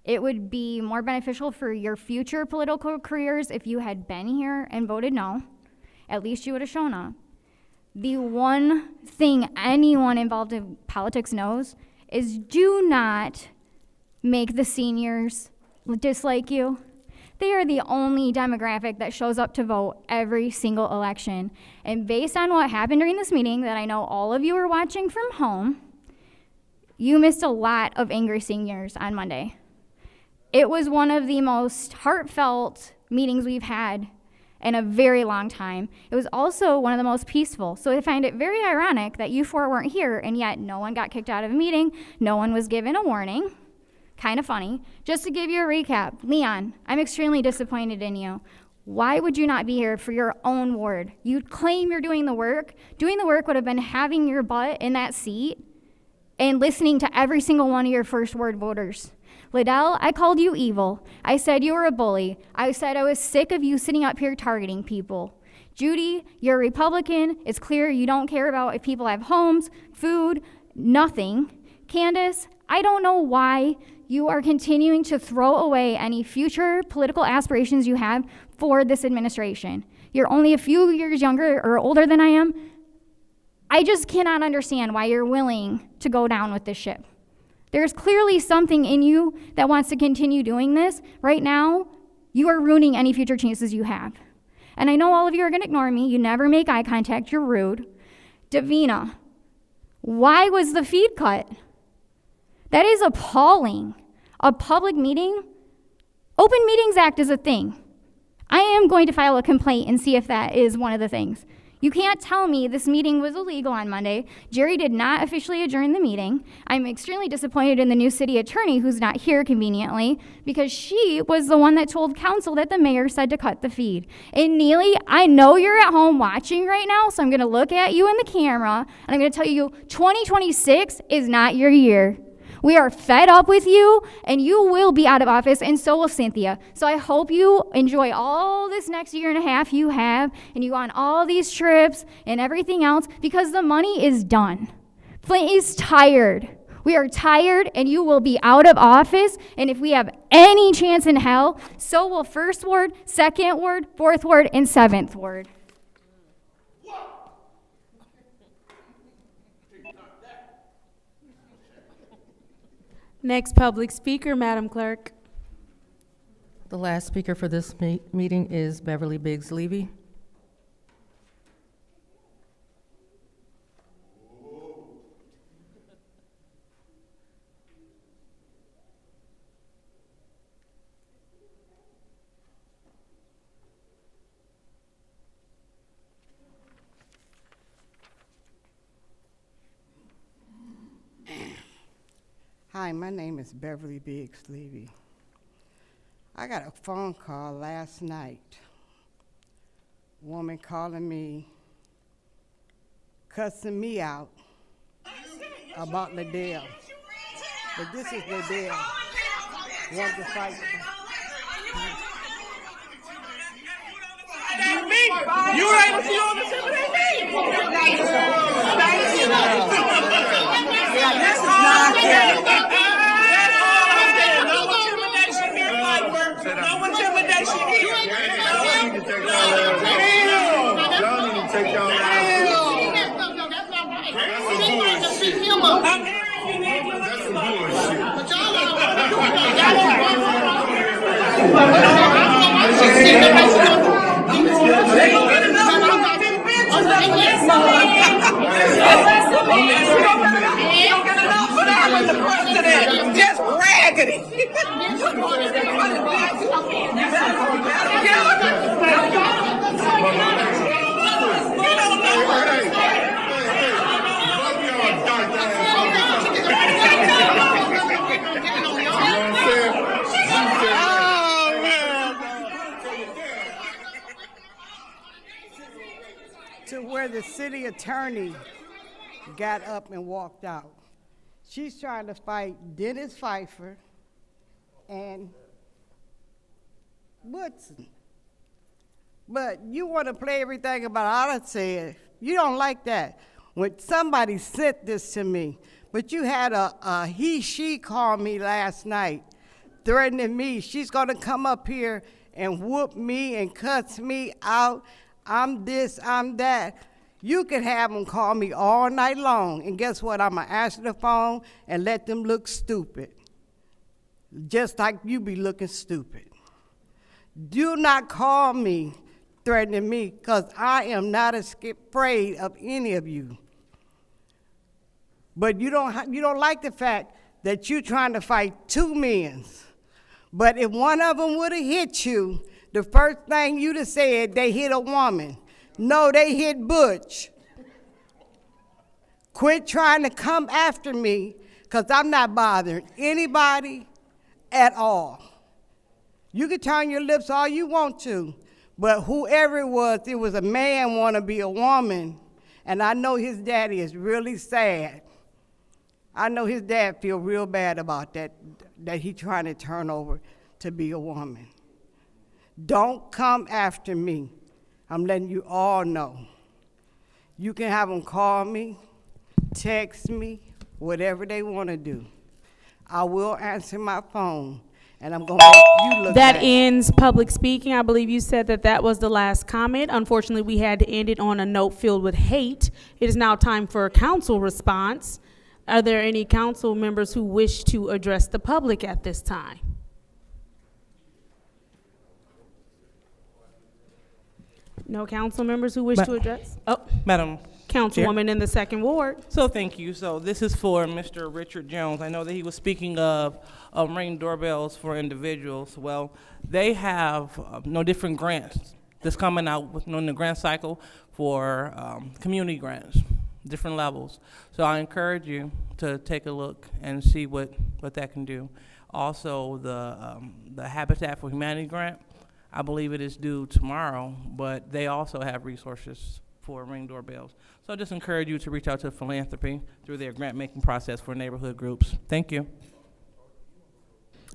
it would be more beneficial for your future political careers if you had been here and voted no. At least you would have shown up. The one thing anyone involved in politics knows is do not make the seniors dislike you. They are the only demographic that shows up to vote every single election. And based on what happened during this meeting that I know all of you are watching from home, you missed a lot of angry seniors on Monday. It was one of the most heartfelt meetings we've had in a very long time. It was also one of the most peaceful. So I find it very ironic that you four weren't here, and yet no one got kicked out of a meeting, no one was given a warning. Kind of funny. Just to give you a recap, Leon, I'm extremely disappointed in you. Why would you not be here for your own ward? You claim you're doing the work. Doing the work would have been having your butt in that seat and listening to every single one of your first ward voters. Liddell, I called you evil. I said you were a bully. I said I was sick of you sitting up here targeting people. Judy, you're a Republican. It's clear you don't care about if people have homes, food, nothing. Candace, I don't know why you are continuing to throw away any future political aspirations you have for this administration. You're only a few years younger or older than I am. I just cannot understand why you're willing to go down with this ship. There's clearly something in you that wants to continue doing this. Right now, you are ruining any future chances you have. And I know all of you are going to ignore me. You never make eye contact. You're rude. Davina, why was the feed cut? That is appalling. A public meeting? Open Meetings Act is a thing. I am going to file a complaint and see if that is one of the things. You can't tell me this meeting was illegal on Monday. Jerry did not officially adjourn the meeting. I'm extremely disappointed in the new city attorney who's not here conveniently because she was the one that told council that the mayor said to cut the feed. And Neely, I know you're at home watching right now, so I'm gonna look at you in the camera and I'm gonna tell you 2026 is not your year. We are fed up with you, and you will be out of office, and so will Cynthia. So I hope you enjoy all this next year and a half you have, and you go on all these trips and everything else, because the money is done. Flint is tired. We are tired, and you will be out of office, and if we have any chance in hell, so will 1st Ward, 2nd Ward, 4th Ward, and 7th Ward. Next public speaker, Madam Clerk. The last speaker for this meeting is Beverly Biggs Levy. Hi, my name is Beverly Biggs Levy. I got a phone call last night. Woman calling me, cussing me out about Liddell. But this is Liddell. Want to fight. You ain't see on the no intimidation here. Y'all need to take y'all just raggedy. To where the city attorney got up and walked out. She's trying to fight Dennis Pfeiffer and Woodson. But you want to play everything about what I said. You don't like that. when somebody sent this to me, but you had a she call me last night, threatening me. She's gonna come up here and whoop me and cuss me out. I'm this, I'm that. You can have them call me all night long, and guess what? I'm gonna answer the phone and let them look stupid, just like you be looking stupid. Do not call me threatening me, because I am not afraid of any of you. But you don't like the fact that you're trying to fight two men. But if one of them would have hit you, the first thing you'd have said, they hit a woman. No, they hit Butch. Quit trying to come after me, because I'm not bothering anybody at all. You can turn your lips all you want to, but whoever it was a man want to be a woman, and I know his daddy is really sad. I know his dad feel real bad about that he trying to turn over to be a woman. Don't come after me. I'm letting you all know. You can have them call me, text me, whatever they want to do. I will answer my phone, and I'm going to make you look That bad. ends public speaking. I believe you said that was the last comment. Unfortunately, we had to end it on a note filled with hate. It is now time for a council response. Are there any council members who wish to address the public at this time? No council members who wish to address? Oh, Madam Councilwoman in the second ward. So thank you. So this is for Mr. Richard Jones. I know that he was speaking of Ring doorbells for individuals. Well, they have no different grants that's coming out in the grant cycle for community grants, different levels. So I encourage you to take a look and see what that can do. Also, the Habitat for Humanity grant, I believe it is due tomorrow, but they also have resources for Ring doorbells. So I just encourage you to reach out to philanthropy through their grant-making process for neighborhood groups. Thank you.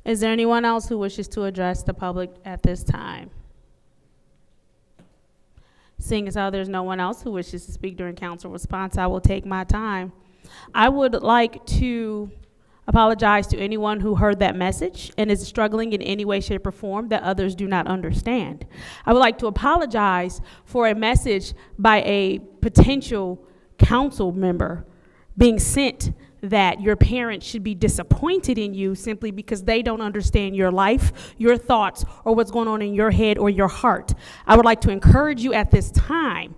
Is there anyone else who wishes to address the public at this time? Seeing as how there's no one else who wishes to speak during council response, I will take my time. I would like to apologize to anyone who heard that message and is struggling in any way, shape, or form that others do not understand. I would like to apologize for a message by a potential council member being sent that your parents should be disappointed in you simply because they don't understand your life, your thoughts, or what's going on in your head or your heart. I would like to encourage you at this time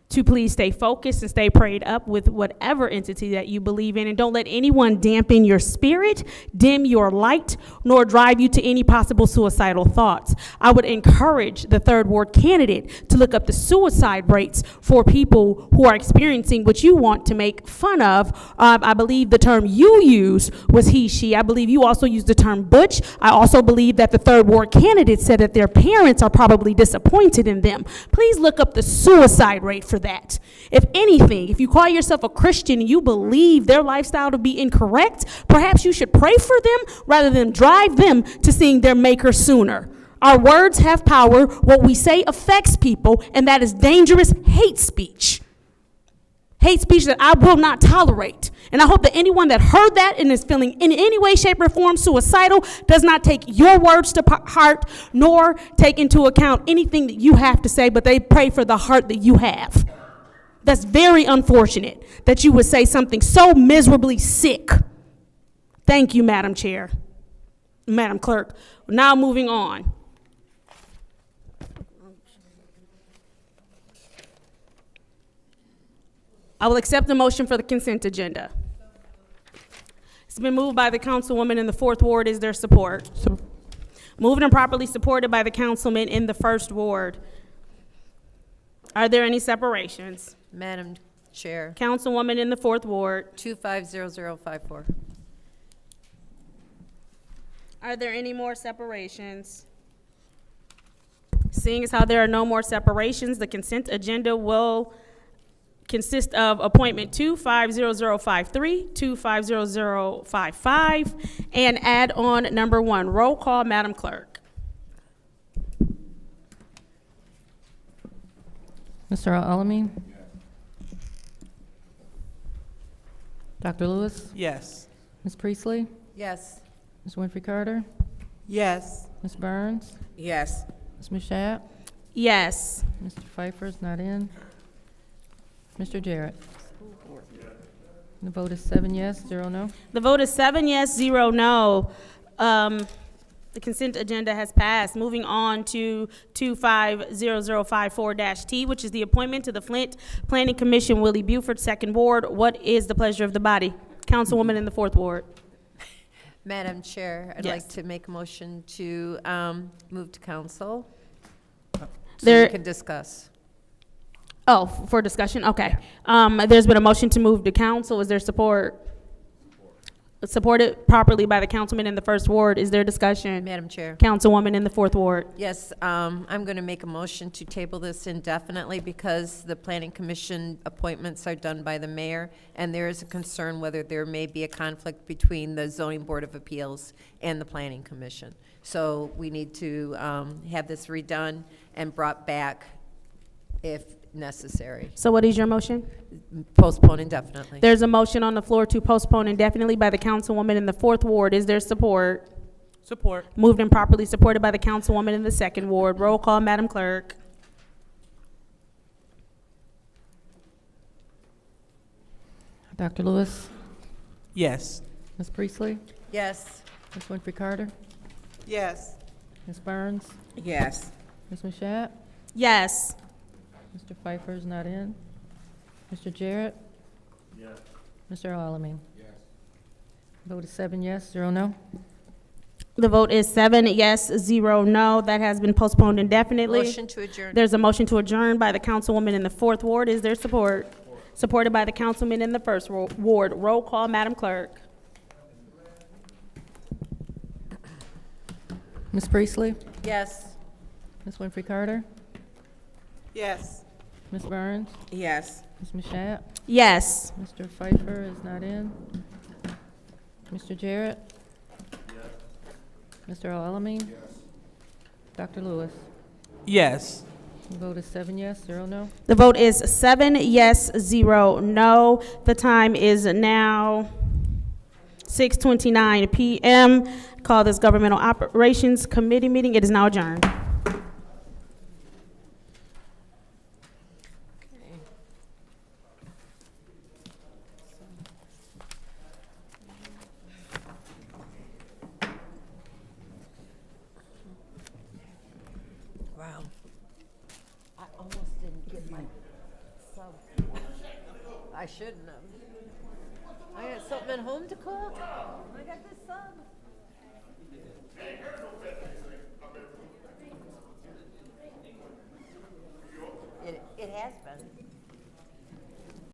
to please stay focused and stay prayed up with whatever entity that you believe in, and don't let anyone dampen your spirit, dim your light, nor drive you to any possible suicidal thoughts. I would encourage the third ward candidate to look up the suicide rates for people who are experiencing what you want to make fun of. I believe the term you used was he, she. I believe you also used the term butch. I also believe that the third ward candidate said that their parents are probably disappointed in them. Please look up the suicide rate for that. If anything, if you call yourself a Christian and you believe their lifestyle to be incorrect, perhaps you should pray for them rather than drive them to seeing their maker sooner. Our words have power. What we say affects people, and that is dangerous hate speech. Hate speech that I will not tolerate. And I hope that anyone that heard that and is feeling in any way, shape, or form suicidal does not take your words to heart, nor take into account anything that you have to say, but they pray for the heart that you have. That's very unfortunate that you would say something so miserably sick. Thank you, Madam Chair, Madam Clerk. Now moving on. I will accept the motion for the consent agenda. It's been moved by the councilwoman in the 4th ward. Is there support? Moved and properly supported by the councilman in the 1st ward. Are there any separations? Madam Chair. Councilwoman in the 4th ward. 250054. Are there any more separations? Seeing as how there are no more separations, the consent agenda will consist of appointment 250053, 250055, and add on number 1. Roll call, Madam Clerk. Mr. Alamin? Dr. Lewis? Yes. Ms. Priestley? Yes. Ms. Winfrey Carter? Yes. Ms. Burns? Yes. Ms. Mashat? Yes. Mr. Pfeiffer's not in. Mr. Jarrett? The vote is 7 yes, 0 no. The vote is 7 yes, 0 no. The consent agenda has passed. Moving on to 250054-T, which is the appointment to the Flint Planning Commission, Willie Buford, Second Ward. What is the pleasure of the body? Councilwoman in the Fourth Ward. Madam Chair, I'd Yes. like to make a motion to move to council so There- we can discuss. Oh, for discussion, okay. There's been a motion to move to council. Is there support? Supported properly by the councilman in the First Ward. Is there discussion? Madam Chair. Councilwoman in the Fourth Ward. Yes, I'm going to make a motion to table this indefinitely because the planning commission appointments are done by the mayor, and there is a concern whether there may be a conflict between the zoning board of appeals and the planning commission. So we need to have this redone and brought back if necessary. So what is your motion? Postpone indefinitely. There's a motion on the floor to postpone indefinitely by the councilwoman in the Fourth Ward. Is there support? Support. Moved and properly supported by the councilwoman in the Second Ward. Roll call, Madam Clerk. Dr. Lewis? Yes. Ms. Priestley? Yes. Ms. Winfrey Carter? Yes. Ms. Burns? Yes. Ms. Mashat? Yes. Mr. Pfeiffer's not in. Mr. Jarrett? Yes. Mr. Alamin? Yes. Vote is 7 yes, 0 no. The vote is 7 yes, 0 no. That has been postponed indefinitely. Motion to adjourn. There's a motion to adjourn by the councilwoman in the Fourth Ward. Is there support? Supported by the councilman in the First Ward. Roll call, Madam Clerk. Ms. Priestley? Yes. Ms. Winfrey Carter? Yes. Ms. Burns? Yes. Ms. Mashat? Yes. Mr. Pfeiffer is not in. Mr. Jarrett? Mr. Alamin? Dr. Lewis? Yes. The vote is 7 yes, 0 no. The vote is 7 yes, 0 no. The time is now 6:29 p.m. Call this Governmental Operations Committee meeting. It is now adjourned. Wow. I almost didn't get my sub. I shouldn't have. I got something at home to cook. I got this sub. It has been.